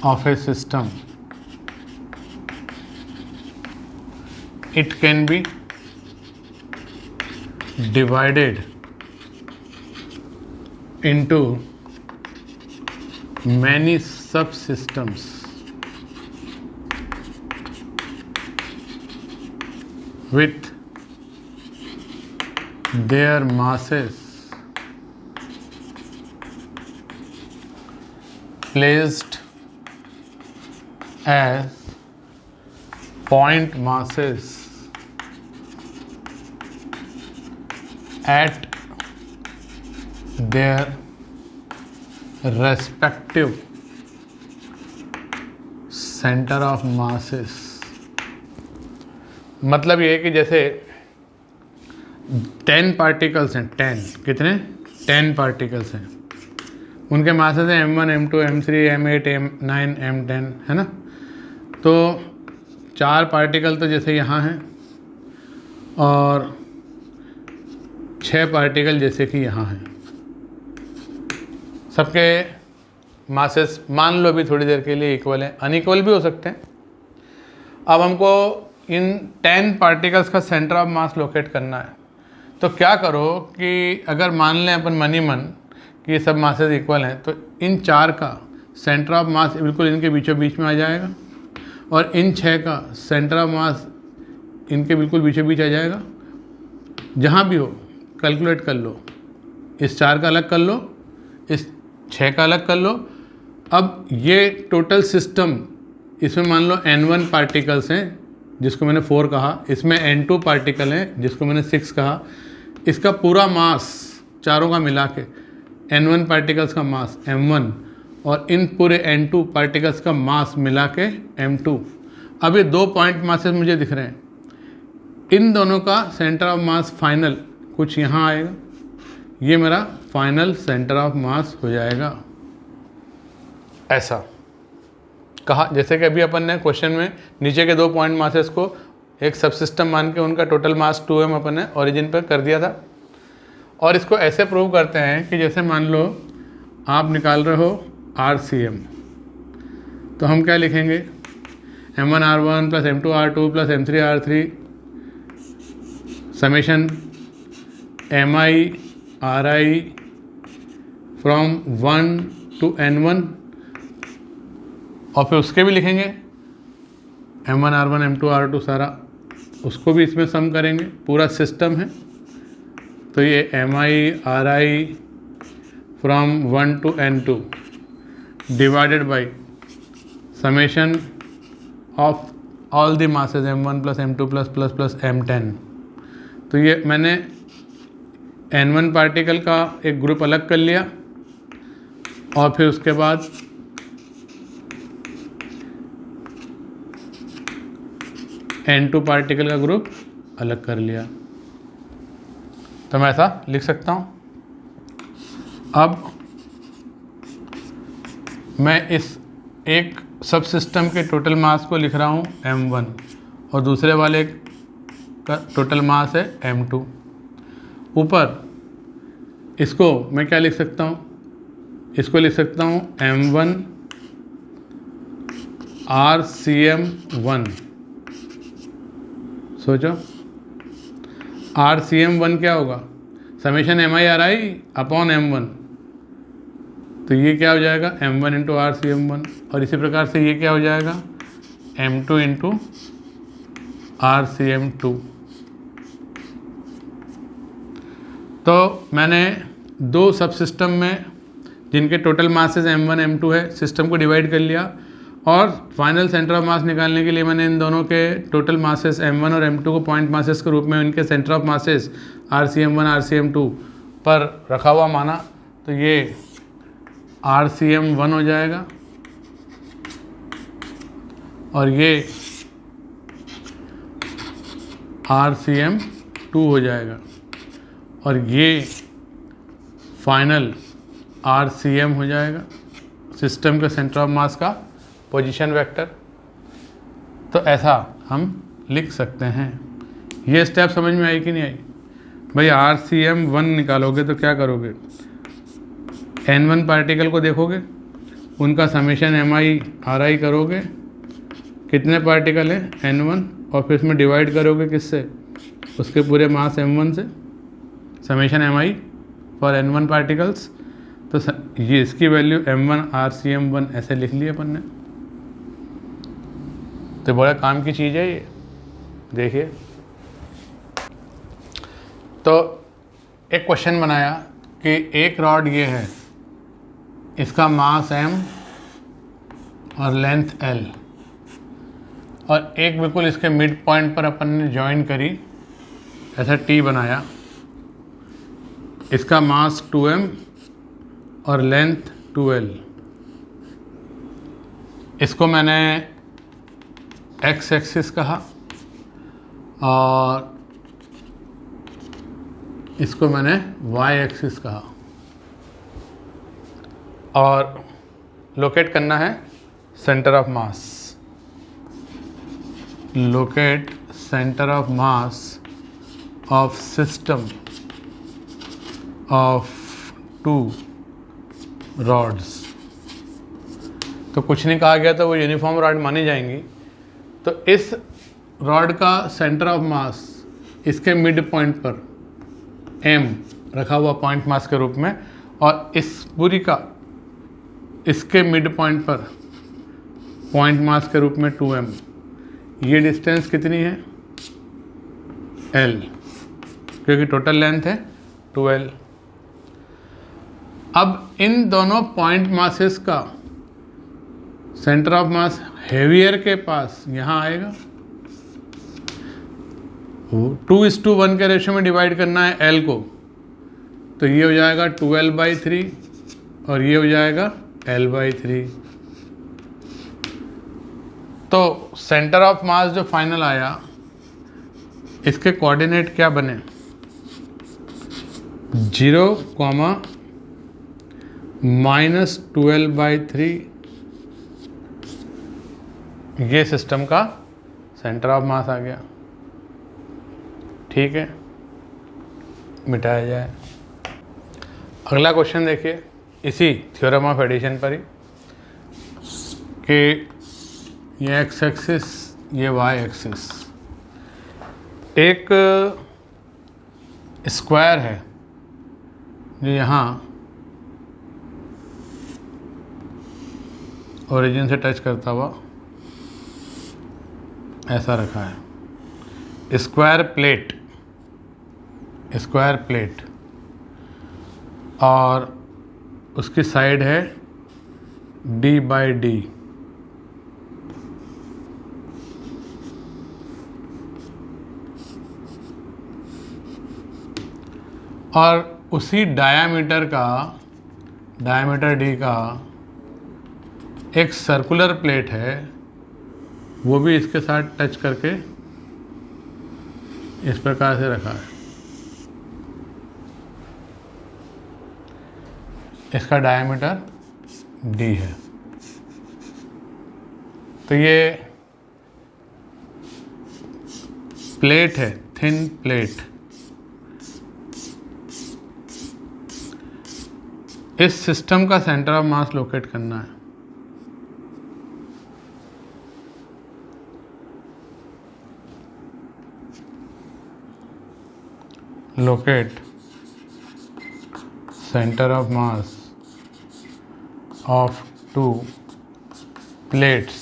Speaker 1: of a system, it can be divided into many subsystems with their masses placed as point masses at their respective center of masses। मतलब ये है कि जैसे 10 पार्टिकल्स हैं, 10 कितने 10 पार्टिकल्स हैं, उनके मासेस हैं M1 M2 M3 M8 M9 M10, है ना। तो 4 पार्टिकल तो जैसे यहाँ हैं और 6 पार्टिकल जैसे कि यहाँ हैं, सबके मासेस मान लो अभी थोड़ी देर के लिए इक्वल हैं, अनइक्वल भी हो सकते हैं। अब हमको इन 10 पार्टिकल्स का सेंटर ऑफ मास लोकेट करना है। तो क्या करो कि अगर मान लें अपन मनी मन कि ये सब मासेस इक्वल हैं, तो इन 4 का सेंटर ऑफ मास बिल्कुल इनके बीचों बीच में आ जाएगा और इन 6 का सेंटर ऑफ मास इनके बिल्कुल बीचों बीच आ जाएगा। जहाँ भी हो कैलकुलेट कर लो, इस 4 का अलग कर लो, इस 6 का अलग कर लो। अब ये टोटल सिस्टम, इसमें मान लो N1 पार्टिकल्स हैं जिसको मैंने 4 कहा, इसमें N2 पार्टिकल हैं जिसको मैंने 6 कहा। इसका पूरा मास चारों का मिला के N1 पार्टिकल्स का मास M1 और इन पूरे N2 पार्टिकल्स का मास मिला के M2। अब ये 2 पॉइंट मासेस मुझे दिख रहे हैं, इन दोनों का सेंटर ऑफ मास फाइनल कुछ यहाँ आएगा, ये मेरा फाइनल सेंटर ऑफ मास हो जाएगा ऐसा। कहा, जैसे कि अभी अपन ने क्वेश्चन में नीचे के 2 पॉइंट मासेस को एक सबसिस्टम मान के उनका टोटल मास 2m अपन ने ओरिजिन पर कर दिया था। और इसको ऐसे प्रूव करते हैं कि जैसे मान लो आप निकाल रहे हो RCM, तो हम क्या लिखेंगे, M1R1 + M2R2 + M3R3 summation MI/RI from 1 to N1, और फिर उसके भी लिखेंगे M1R1 M2R2 सारा, उसको भी इसमें सम करेंगे, पूरा सिस्टम है। तो ये MI/RI from 1 to N2 divided by summation of all the masses M1 + M2 + M10। तो ये मैंने N1 पार्टिकल का एक ग्रुप अलग कर लिया और फिर उसके बाद N2 पार्टिकल का ग्रुप अलग कर लिया। तो मैं ऐसा लिख सकता हूँ। अब मैं इस एक सब सिस्टम के टोटल मास को लिख रहा हूँ M1 और दूसरे वाले का टोटल मास है M2। ऊपर इसको मैं क्या लिख सकता हूँ, इसको लिख सकता हूँ M1 RCM1। सोचो RCM1 क्या होगा, समेशन MI/RI अपॉन M1। तो ये क्या हो जाएगा M1 × RCM1, और इसी प्रकार से ये क्या हो जाएगा M2 × RCM2। तो मैंने 2 सब सिस्टम में जिनके टोटल मासेस M1 M2 है सिस्टम को डिवाइड कर लिया, और फाइनल सेंटर ऑफ मास निकालने के लिए मैंने इन दोनों के टोटल मासेस M1 और M2 को पॉइंट मासेस के रूप में इनके centre of masses RCM1 RCM2 पर रखा हुआ माना। तो ये RCM1 हो जाएगा और ये RCM2 हो जाएगा, और ये फाइनल RCM हो जाएगा, सिस्टम के सेंटर ऑफ मास का पोजीशन वेक्टर। तो ऐसा हम लिख सकते हैं। ये स्टेप समझ में आई कि नहीं आई भाई? RCM1 निकालोगे तो क्या करोगे, N1 पार्टिकल को देखोगे, उनका समेशन MI/RI करोगे, कितने पार्टिकल हैं N1, और फिर इसमें डिवाइड करोगे किससे, उसके पूरे मास M1 से, summation MI for N1 particles. तो ये इसकी वैल्यू M1 RCM1 ऐसे लिख लिया अपन ने। तो बड़ा काम की चीज़ है ये, देखिए। तो एक क्वेश्चन बनाया कि एक रॉड ये है, इसका मास M और लेंथ L, और एक बिल्कुल इसके मिड पॉइंट पर अपन ने ज्वाइन करी, ऐसा T बनाया, इसका मास 2M और लेंथ 2L। इसको मैंने x एक्सिस कहा और इसको मैंने y एक्सिस कहा, और लोकेट करना है centre of mass. Locate centre of mass of system of 2 rods. तो कुछ नहीं कहा गया तो वो यूनिफॉर्म रॉड मानी जाएंगी। तो इस रॉड का सेंटर ऑफ मास इसके मिड पॉइंट पर M रखा हुआ पॉइंट मास के रूप में, और इस पूरी का इसके मिड पॉइंट पर पॉइंट मास के रूप में 2M। ये डिस्टेंस कितनी है L, क्योंकि टोटल लेंथ है 2L। अब इन दोनों पॉइंट मासेस का सेंटर ऑफ मास हेवियर के पास यहाँ आएगा। 2:1 के रेशियो में डिवाइड करना है L को, तो ये हो जाएगा 2L/3 और ये हो जाएगा L/3। तो सेंटर ऑफ मास जो फाइनल आया, इसके कोऑर्डिनेट क्या बने, 0, -2L/3 ये सिस्टम का सेंटर ऑफ मास आ गया। ठीक है, मिटाया जाए। अगला क्वेश्चन देखिए, इसी थ्योरम ऑफ एडिशन पर ही, कि ये एक्स एक्सिस, ये वाई एक्सिस, एक स्क्वायर है जो यहाँ ओरिजिन से टच करता हुआ ऐसा रखा है। स्क्वायर प्लेट और उसकी साइड है d/d। और उसी डायामीटर d का एक सर्कुलर प्लेट है, वो भी इसके साथ टच करके इस प्रकार से रखा है। इसका डायामीटर d है। तो ये प्लेट है, थिन प्लेट। इस सिस्टम का सेंटर ऑफ मास लोकेट करना है। Locate centre of mass of two plates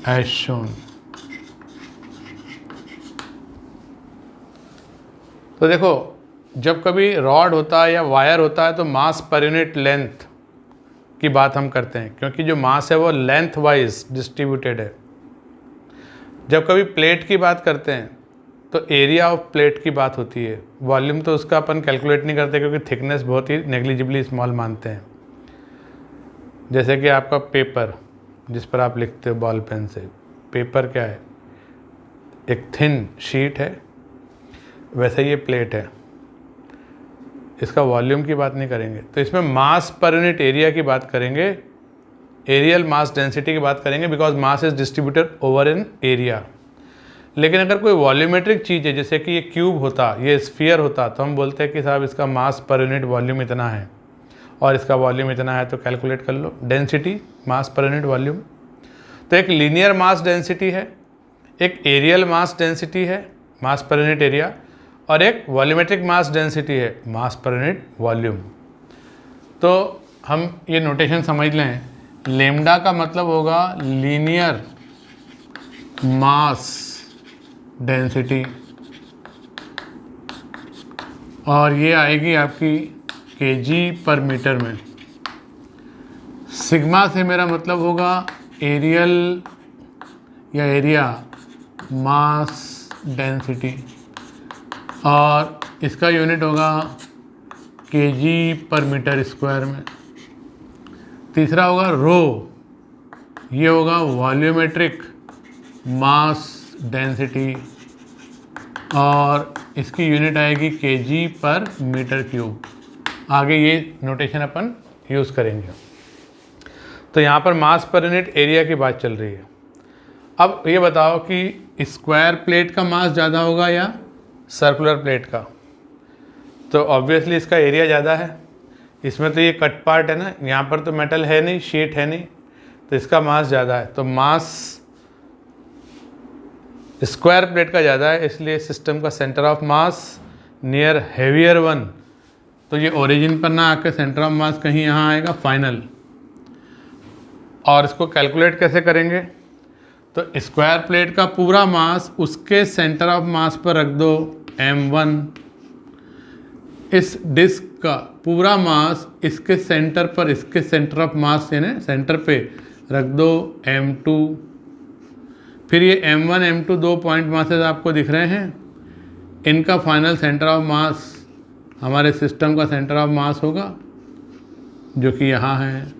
Speaker 1: as shown. तो देखो, जब कभी रॉड होता है या वायर होता है तो मास पर यूनिट लेंथ की बात हम करते हैं, क्योंकि जो मास है वो लेंथ वाइज डिस्ट्रीब्यूटेड है। जब कभी प्लेट की बात करते हैं तो एरिया ऑफ प्लेट की बात होती है। वॉल्यूम तो उसका अपन कैलकुलेट नहीं करते, क्योंकि थिकनेस बहुत ही नेग्लिजिबली स्मॉल मानते हैं। जैसे कि आपका पेपर, जिस पर आप लिखते हो बॉल पेन से, पेपर क्या है, एक थिन शीट है, वैसे ये प्लेट है। इसका वॉल्यूम की बात नहीं करेंगे, तो इसमें मास पर यूनिट एरिया की बात करेंगे, एरियल मास डेंसिटी की बात करेंगे, because mass is distributed over in area. लेकिन अगर कोई वॉल्यूमेट्रिक चीज़ है, जैसे कि ये क्यूब होता, ये स्फीयर होता, तो हम बोलते हैं कि साहब इसका मास पर यूनिट वॉल्यूम इतना है और इसका वॉल्यूम इतना है, तो कैलकुलेट कर लो डेंसिटी, मास पर यूनिट वॉल्यूम। तो एक लीनियर मास डेंसिटी है, एक एरियल मास डेंसिटी है, मास पर यूनिट एरिया, और एक वॉल्यूमेट्रिक मास डेंसिटी है, मास पर यूनिट वॉल्यूम। तो हम ये नोटेशन समझ लें, लेमडा का मतलब होगा लीनियर मास डेंसिटी, और ये आएगी आपकी kg/मीटर में। सिग्मा से मेरा मतलब होगा एरियल या एरिया मास डेंसिटी, और इसका यूनिट होगा kg/मीटर² में। तीसरा होगा रो, ये होगा वॉल्यूमेट्रिक मास डेंसिटी, और इसकी यूनिट आएगी kg/मीटर³। आगे ये नोटेशन अपन यूज़ करेंगे। तो यहाँ पर मास पर यूनिट एरिया की बात चल रही है। अब ये बताओ कि स्क्वायर प्लेट का मास ज़्यादा होगा या सर्कुलर प्लेट का? तो ऑब्वियसली इसका एरिया ज़्यादा है। इसमें तो ये कट पार्ट है ना, यहाँ पर तो मेटल है नहीं, शीट है नहीं, तो इसका मास ज़्यादा है। तो मास स्क्वायर प्लेट का ज़्यादा है, इसलिए सिस्टम का centre of mass near heavier one. तो ये ओरिजिन पर ना आकर सेंटर ऑफ मास कहीं यहाँ आएगा फाइनल। और इसको कैलकुलेट कैसे करेंगे? तो स्क्वायर प्लेट का पूरा मास उसके सेंटर ऑफ मास पर रख दो m1। इस डिस्क का पूरा मास इसके सेंटर पर, इसके सेंटर ऑफ मास यानी सेंटर पे रख दो m2। फिर ये m1 m2 दो पॉइंट मासेस आपको दिख रहे हैं, इनका फाइनल सेंटर ऑफ मास हमारे सिस्टम का सेंटर ऑफ मास होगा, जो कि यहाँ है,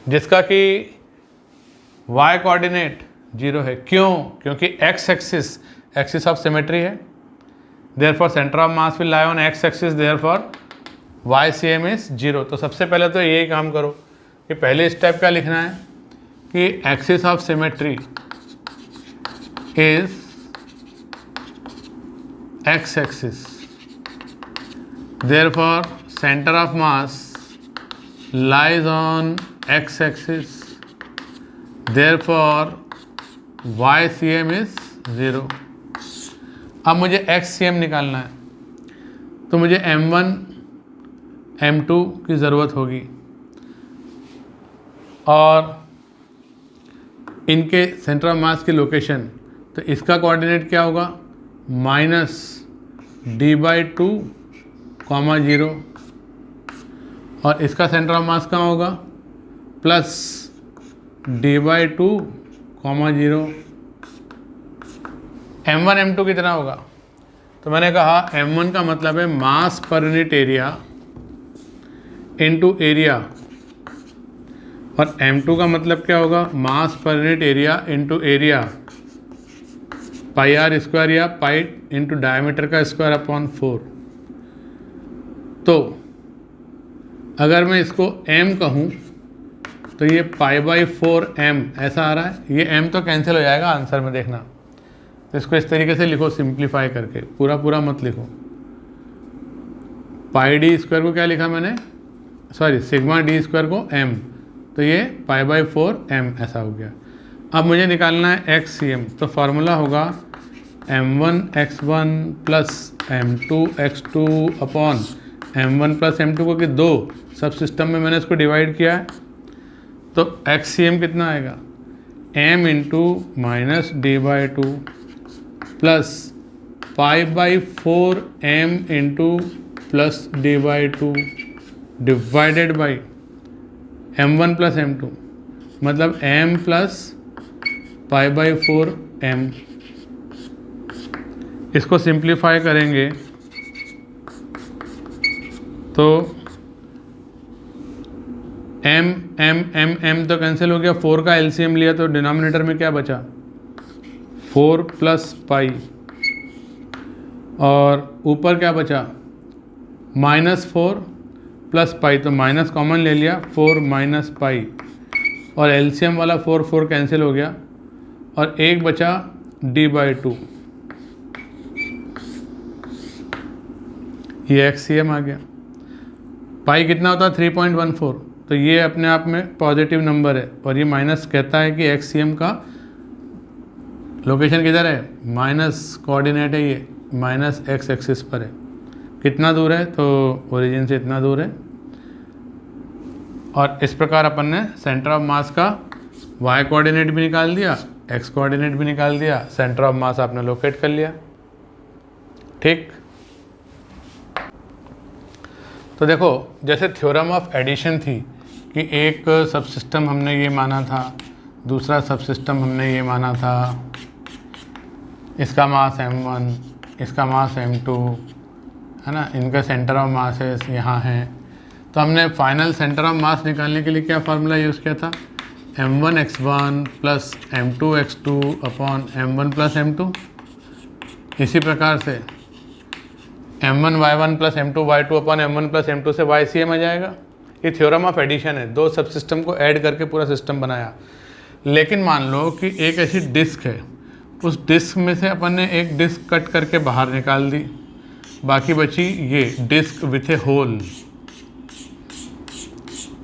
Speaker 1: जिसका कि y कोऑर्डिनेट 0 है। क्यों? क्योंकि x एक्सिस ऑफ सिमेट्री है, therefore centre of mass will lie on x axis, therefore YCM is 0। तो सबसे पहले तो यही काम करो, कि पहले स्टेप क्या लिखना है कि axis of symmetry is x axis, therefore centre of mass lies on x axis, therefore YCM is 0। अब मुझे XCM निकालना है, तो मुझे M1 M2 की ज़रूरत होगी और इनके सेंटर ऑफ मास की लोकेशन, तो इसका कोऑर्डिनेट क्या होगा -d/2, 0 और इसका सेंटर ऑफ मास कहाँ होगा +d/2, 0। M1 M2 कितना होगा, तो मैंने कहा M1 का मतलब है मास per unit area into area और M2 का मतलब क्या होगा मास per unit area into area πr² या पाई इंटू डायमीटर का स्क्वायर अपॉन 4। तो अगर मैं इसको m कहूँ तो ये π/4m ऐसा आ रहा है, ये m तो कैंसिल हो जाएगा आंसर में, देखना। तो इसको इस तरीके से लिखो सिंप्लीफाई करके, पूरा पूरा मत लिखो। πd² को क्या लिखा मैंने, सॉरी σd² को m, तो ये π/4m ऐसा हो गया। अब मुझे निकालना है XCM, तो फार्मूला होगा m1x1 plus m2x2 upon m1 plus m2 को कि 2 सब सिस्टम में मैंने इसको डिवाइड किया है, तो XCM कितना आएगा m into minus d/2 plus π/4m into plus d/2 divided by m1 plus m2, मतलब m प्लस π/4m। इसको सिंप्लीफाई करेंगे तो m तो कैंसिल हो गया, 4 का LCM लिया तो डिनोमिनेटर में क्या बचा 4 प्लस पाई और ऊपर क्या बचा -4 प्लस पाई, तो माइनस कॉमन ले लिया 4 माइनस पाई और LCM वाला 4 कैंसिल हो गया और एक बचा d/2, ये XCM आ गया। पाई कितना होता है 3.14, तो ये अपने आप में पॉजिटिव नंबर है और ये माइनस कहता है कि XCM का लोकेशन किधर है, माइनस कोऑर्डिनेट है, ये माइनस x एक्सिस पर है। कितना दूर है, तो ओरिजिन से इतना दूर है। और इस प्रकार अपन ने सेंटर ऑफ मास का y कोऑर्डिनेट भी निकाल दिया, x कोऑर्डिनेट भी निकाल दिया, सेंटर ऑफ मास आपने लोकेट कर लिया। ठीक, तो देखो जैसे थ्योरम ऑफ एडिशन थी कि एक सबसिस्टम हमने ये माना था, दूसरा सबसिस्टम हमने ये माना था, इसका मास m1, इसका मास m2 है ना, इनका सेंटर ऑफ मासेस यहाँ हैं। तो हमने फाइनल सेंटर ऑफ मास निकालने के लिए क्या फार्मूला यूज़ किया था, m1x1 plus m2x2 upon m1 plus m2। इसी प्रकार से m1y1 plus m2y2 upon m1 plus m2 से YCM आ जाएगा। ये थ्योरम ऑफ एडिशन है, दो सब सिस्टम को ऐड करके पूरा सिस्टम बनाया। लेकिन मान लो कि एक ऐसी डिस्क है, उस डिस्क में से अपन ने एक डिस्क कट करके बाहर निकाल दी, बाकी बची ये डिस्क विथ ए होल।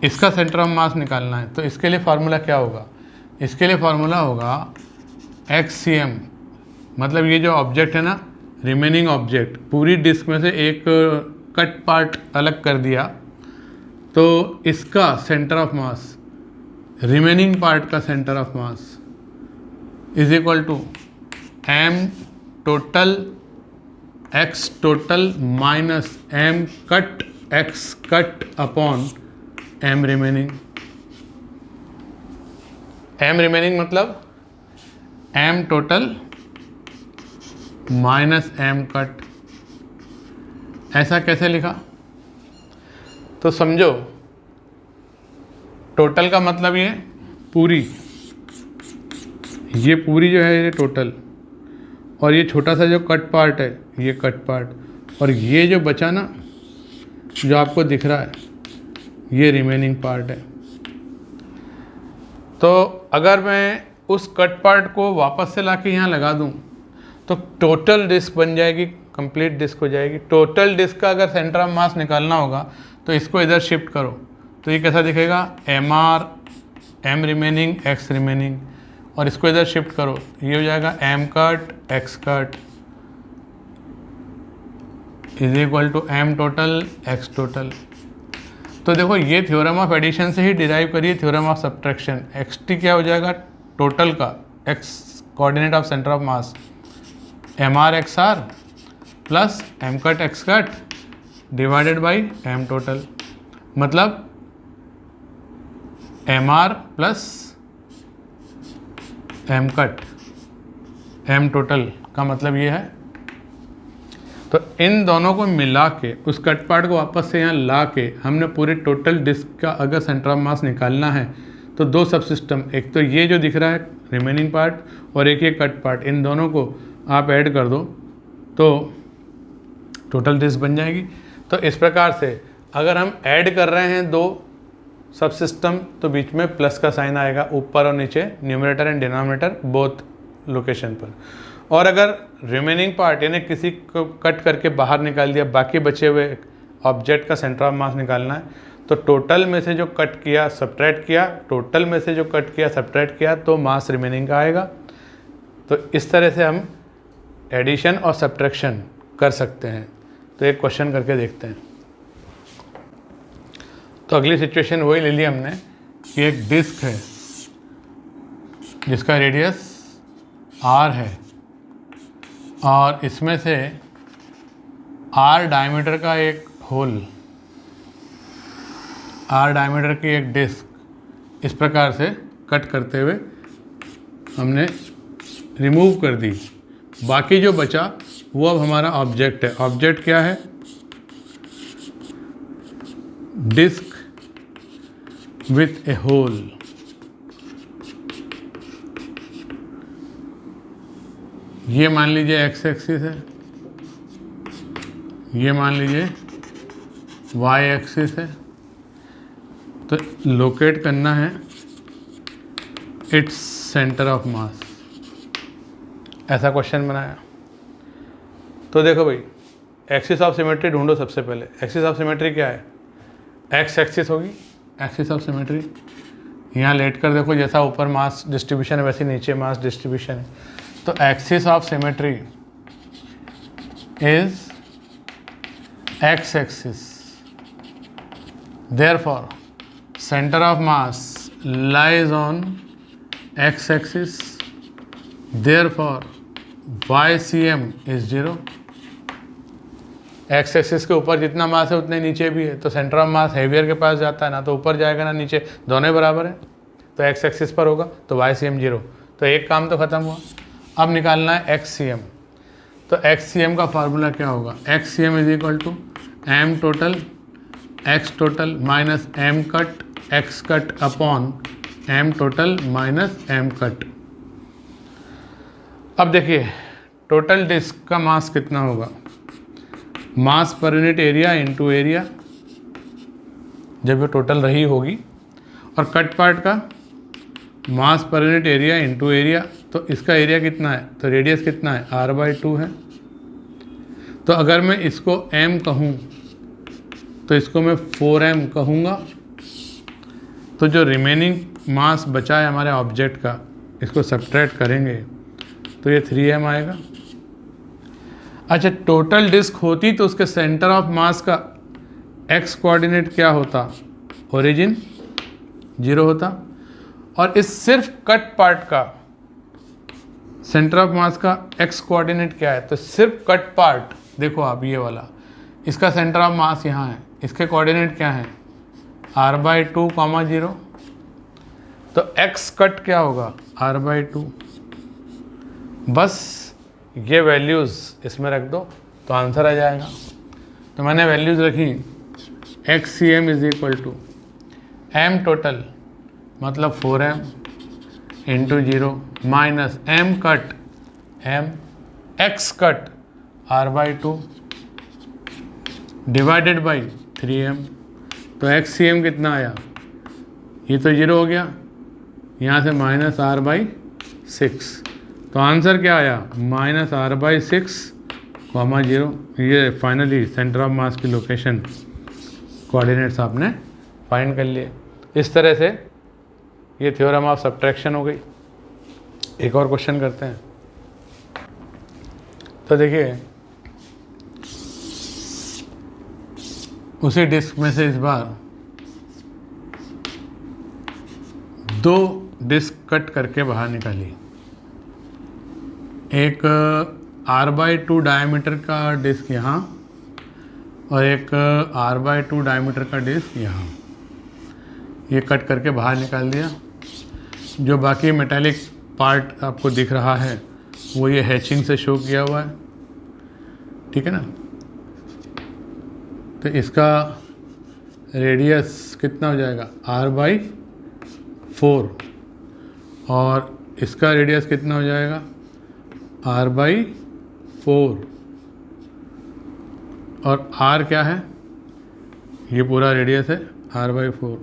Speaker 1: इसका सेंटर ऑफ मास निकालना है, तो इसके लिए फार्मूला क्या होगा, इसके लिए फार्मूला होगा XCM, मतलब ये जो ऑब्जेक्ट है ना, रिमेनिंग ऑब्जेक्ट, पूरी डिस्क में से एक कट पार्ट अलग कर दिया, तो इसका centre of mass, remaining part का centre of mass is equal to m total x total minus m cut x cut upon m remaining. m remaining मतलब m total minus m cut. ऐसा कैसे लिखा, तो समझो टोटल का मतलब ये पूरी, ये पूरी जो है ये टोटल, और ये छोटा सा जो कट पार्ट है ये कट पार्ट, और ये जो बचा ना जो आपको दिख रहा है ये रिमेनिंग पार्ट है। तो अगर मैं उस कट पार्ट को वापस से लाके यहाँ लगा दूँ तो टोटल डिस्क बन जाएगी, कंप्लीट डिस्क हो जाएगी। टोटल डिस्क का अगर सेंटर ऑफ मास निकालना होगा तो इसको इधर शिफ्ट करो तो ये कैसा दिखेगा, MR M remaining X remaining, और इसको इधर शिफ्ट करो ये हो जाएगा M cut X cut is equal to M total X total. तो देखो ये थ्योरम ऑफ एडिशन से ही डिराइव करिए थ्योरम ऑफ सब्ट्रैक्शन। XT क्या हो जाएगा, टोटल का X coordinate of centre of mass MR XR plus M cut X cut divided by M total, मतलब MR plus M cut M total का मतलब ये है। तो इन दोनों को मिला के उस कट पार्ट को वापस से यहाँ ला के हमने पूरे टोटल डिस्क का अगर सेंटर ऑफ मास निकालना है तो दो सब सिस्टम, एक तो ये जो दिख रहा है रिमेनिंग पार्ट और एक ये कट पार्ट, इन दोनों को आप ऐड कर दो तो टोटल डिस्क बन जाएगी। तो इस प्रकार से अगर हम ऐड कर रहे हैं दो सब सिस्टम तो बीच में प्लस का साइन आएगा ऊपर और नीचे, numerator and denominator both location पर। और अगर रिमेनिंग पार्ट यानी किसी को कट करके बाहर निकाल दिया, बाकी बचे हुए ऑब्जेक्ट का सेंटर ऑफ मास निकालना है तो टोटल में से जो कट किया सब्ट्रैक्ट किया, टोटल में से जो कट किया सब्ट्रैक्ट किया तो मास रिमेनिंग का आएगा। तो इस तरह से हम एडिशन और सब्ट्रैक्शन कर सकते हैं। तो एक क्वेश्चन करके देखते हैं। तो अगली सिचुएशन वही ले ली हमने कि एक डिस्क है जिसका रेडियस R है और इसमें से R डायमीटर का एक होल, R डायमीटर की एक डिस्क इस प्रकार से कट करते हुए हमने रिमूव कर दी। बाकी जो बचा वो अब हमारा ऑब्जेक्ट है। ऑब्जेक्ट क्या है, डिस्क विथ ए होल। ये मान लीजिए एक्स एक्सिस है, ये मान लीजिए वाई एक्सिस है। तो लोकेट करना है इट्स सेंटर ऑफ मास, ऐसा क्वेश्चन बनाया। तो देखो भाई एक्सिस ऑफ सिमेट्री ढूंढो। सबसे पहले एक्सिस ऑफ सिमेट्री क्या है, एक्स एक्सिस होगी एक्सिस ऑफ सिमेट्री। यहाँ लेट कर देखो, जैसा ऊपर मास डिस्ट्रीब्यूशन है वैसे नीचे मास डिस्ट्रीब्यूशन है। तो axis of symmetry is x axis, therefore centre of mass lies on x axis, therefore YCM is 0। X axis के ऊपर जितना मास है उतने नीचे भी है, तो सेंटर ऑफ मास हेवियर के पास जाता है, ना तो ऊपर जाएगा ना नीचे, दोनों बराबर है। तो एक्स एक्सिस पर होगा तो YCM 0। तो एक काम तो खत्म हुआ। अब निकालना है XCM। तो XCM का फार्मूला क्या होगा, XCM is equal to M total X total minus M cut X cut upon M total minus M cut. अब देखिए टोटल डिस्क का मास कितना होगा, मास per unit area into area जब ये टोटल रही होगी, और कट पार्ट का मास per unit area into area. तो इसका एरिया कितना है, तो रेडियस कितना है R/2 है। तो अगर मैं इसको M कहूँ तो इसको मैं 4M कहूँगा। तो जो रिमेनिंग मास बचा है हमारे ऑब्जेक्ट का, इसको सब्ट्रैक्ट करेंगे तो ये 3M आएगा। अच्छा, टोटल डिस्क होती तो उसके सेंटर ऑफ मास का x कोऑर्डिनेट क्या होता, ओरिजिन 0 होता। और इस सिर्फ कट पार्ट का सेंटर ऑफ मास का x कोऑर्डिनेट क्या है, तो सिर्फ कट पार्ट देखो आप ये वाला, इसका सेंटर ऑफ मास यहाँ है, इसके कोऑर्डिनेट क्या है R/2, 0। तो x कट क्या होगा R/2। बस ये वैल्यूज़ इसमें रख दो तो आंसर आ जाएगा। तो मैंने वैल्यूज़ रखी XCM is equal to M total मतलब 4M into 0 minus M cut M X cut R/2 divided by 3M। तो XCM कितना आया, ये तो 0 हो गया, यहाँ से -r/6। तो आंसर क्या आया? -r/6, 0। ये फाइनली सेंटर ऑफ मास की लोकेशन कोऑर्डिनेट्स आपने फाइंड कर लिए। इस तरह से ये थ्योरम ऑफ सब्ट्रैक्शन हो गई। एक और क्वेश्चन करते हैं। तो देखिए, उसी डिस्क में से इस बार 2 डिस्क कट करके बाहर निकाली। एक r/2 डायमीटर का डिस्क यहाँ और एक r/2 डायमीटर का डिस्क यहाँ। ये कट करके बाहर निकाल दिया। जो बाकी मेटालिक पार्ट आपको दिख रहा है वो ये हैचिंग से शो किया हुआ है, ठीक है ना। तो इसका रेडियस कितना हो जाएगा? r/4। और इसका रेडियस कितना हो जाएगा? r/4। और r क्या है? ये पूरा रेडियस है r/4।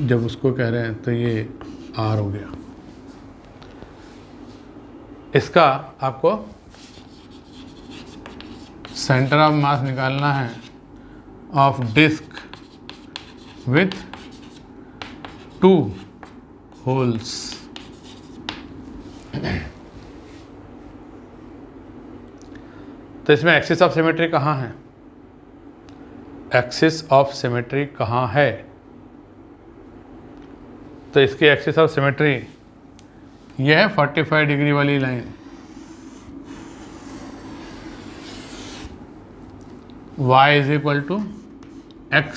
Speaker 1: जब उसको कह रहे हैं तो ये r हो गया। इसका आपको सेंटर ऑफ मास निकालना है ऑफ डिस्क विथ 2 होल्स। तो इसमें एक्सिस ऑफ सिमेट्री कहाँ है? एक्सिस ऑफ सिमेट्री कहाँ है? तो इसकी एक्सिस ऑफ सिमेट्री यह है 45 डिग्री वाली लाइन। y = x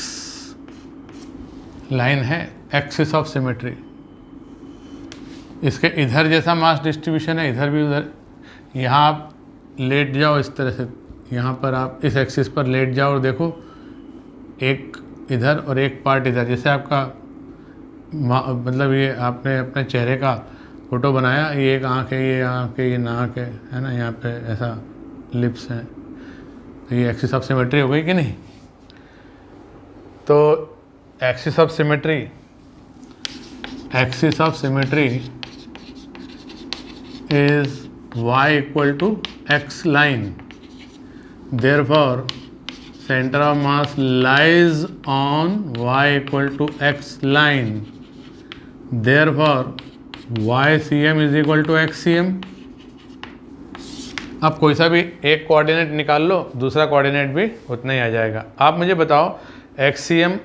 Speaker 1: लाइन है एक्सिस ऑफ सिमेट्री। इसके इधर जैसा मास डिस्ट्रीब्यूशन है, इधर भी उधर। यहाँ आप लेट जाओ इस तरह से, यहाँ पर आप इस एक्सिस पर लेट जाओ और देखो, एक इधर और एक पार्ट इधर। जैसे आपका मतलब ये आपने अपने चेहरे का फ़ोटो बनाया, ये एक आँख है, ये आँख है, ये नाक है ना, यहाँ पे ऐसा लिप्स हैं। तो ये एक्सिस ऑफ सिमेट्री हो गई कि नहीं? तो axis of symmetry is y = x line. Therefore, center of mass lies on y = x line. Therefore, ycm = xcm. अब कोई सा भी एक कोऑर्डिनेट निकाल लो, दूसरा कोऑर्डिनेट भी उतना ही आ जाएगा। आप मुझे बताओ, xcm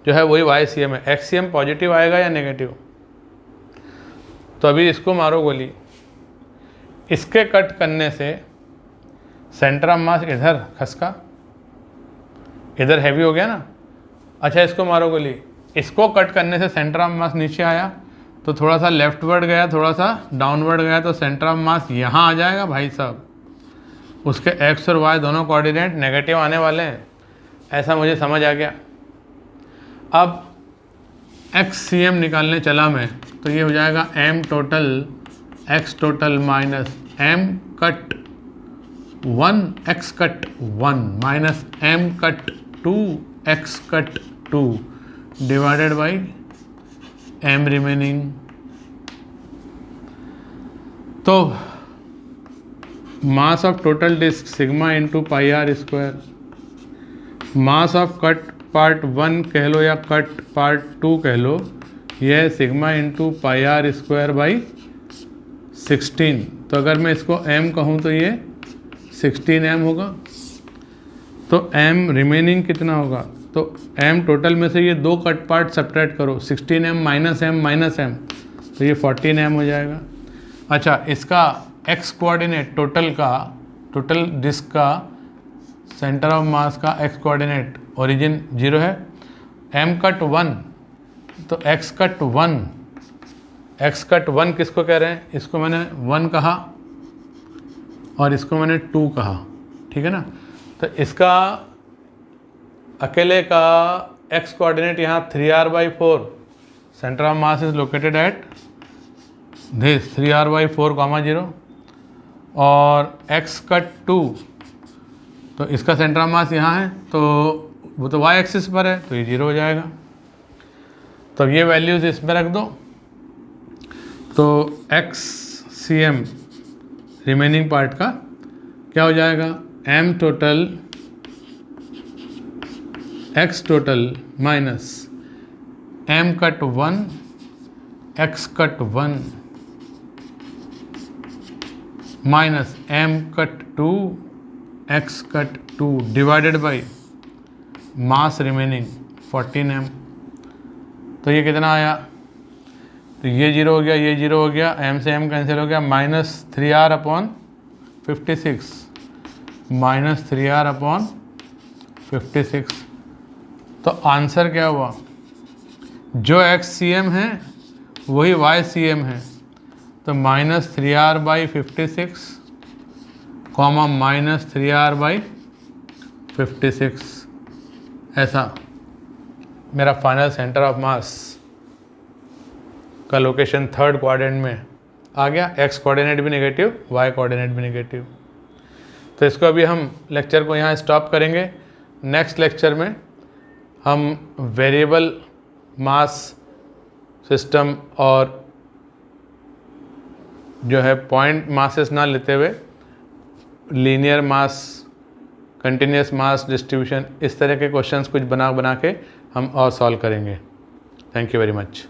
Speaker 1: जो है वही ycm है। xcm पॉजिटिव आएगा या नेगेटिव? तो अभी इसको मारो गोली। इसके कट करने से सेंटर ऑफ मास इधर खसका, इधर हैवी हो गया ना। अच्छा, इसको मारो गोली। इसको कट करने से सेंटर ऑफ मास नीचे आया, तो थोड़ा सा लेफ्टवर्ड गया, थोड़ा सा डाउनवर्ड गया, तो सेंटर ऑफ मास यहाँ आ जाएगा भाई साहब। उसके x और y दोनों कोऑर्डिनेट नेगेटिव आने वाले हैं, ऐसा मुझे समझ आ गया। अब xcm निकालने चला मैं, तो ये हो जाएगा m total x total minus m cut 1 x cut 1 minus m cut 2 x cut 2 divided by m remaining. तो mass of total disc sigma into pi R square, mass of cut part 1 कह लो या कट पार्ट 2 कह लो, यह sigma into pi R square by 16। तो अगर मैं इसको m कहूँ तो ये 16m होगा। तो m रिमेनिंग कितना होगा? तो m टोटल में से ये 2 कट पार्ट सब्ट्रैक्ट करो, 16m माइनस m, तो ये 14m हो जाएगा। अच्छा, इसका x कोऑर्डिनेट टोटल डिस्क का सेंटर ऑफ मास का x कोऑर्डिनेट ओरिजिन 0 है, m कट 1, तो x कट 1 किसको कह रहे हैं? इसको मैंने 1 कहा और इसको मैंने 2 कहा, ठीक है ना। तो इसका अकेले का x कोऑर्डिनेट यहाँ 3r/4, centre of mass is located at this 3r/4, 0। और x कट 2, तो इसका सेंटर ऑफ मास यहाँ है, तो वो तो y एक्सिस पर है, तो ये 0 हो जाएगा। तो ये वैल्यूज़ इसमें रख दो, तो X C M remaining part का क्या हो जाएगा, M total X total minus M cut 1 X cut 1 minus M cut 2 X cut 2 divided by mass remaining 14m। तो ये कितना आया, तो ये 0 हो गया, ये 0 हो गया, m से m कैंसिल हो गया, -3r अपॉन 56, -3r अपॉन 56। तो आंसर क्या हुआ, जो XCM है वही YCM है, तो -3r by 56 comma -3r by 56, ऐसा मेरा फाइनल सेंटर ऑफ मास का लोकेशन थर्ड क्वाड्रेंट में आ गया। एक्स कोऑर्डिनेट भी नेगेटिव, वाई कोऑर्डिनेट भी नेगेटिव। तो इसको अभी हम लेक्चर को यहाँ स्टॉप करेंगे। नेक्स्ट लेक्चर में हम वेरिएबल मास सिस्टम और जो है पॉइंट मासेस ना लेते हुए लीनियर मास, कंटिन्यूस मास डिस्ट्रीब्यूशन, इस तरह के क्वेश्चंस कुछ बना के हम और सॉल्व करेंगे। Thank you very much.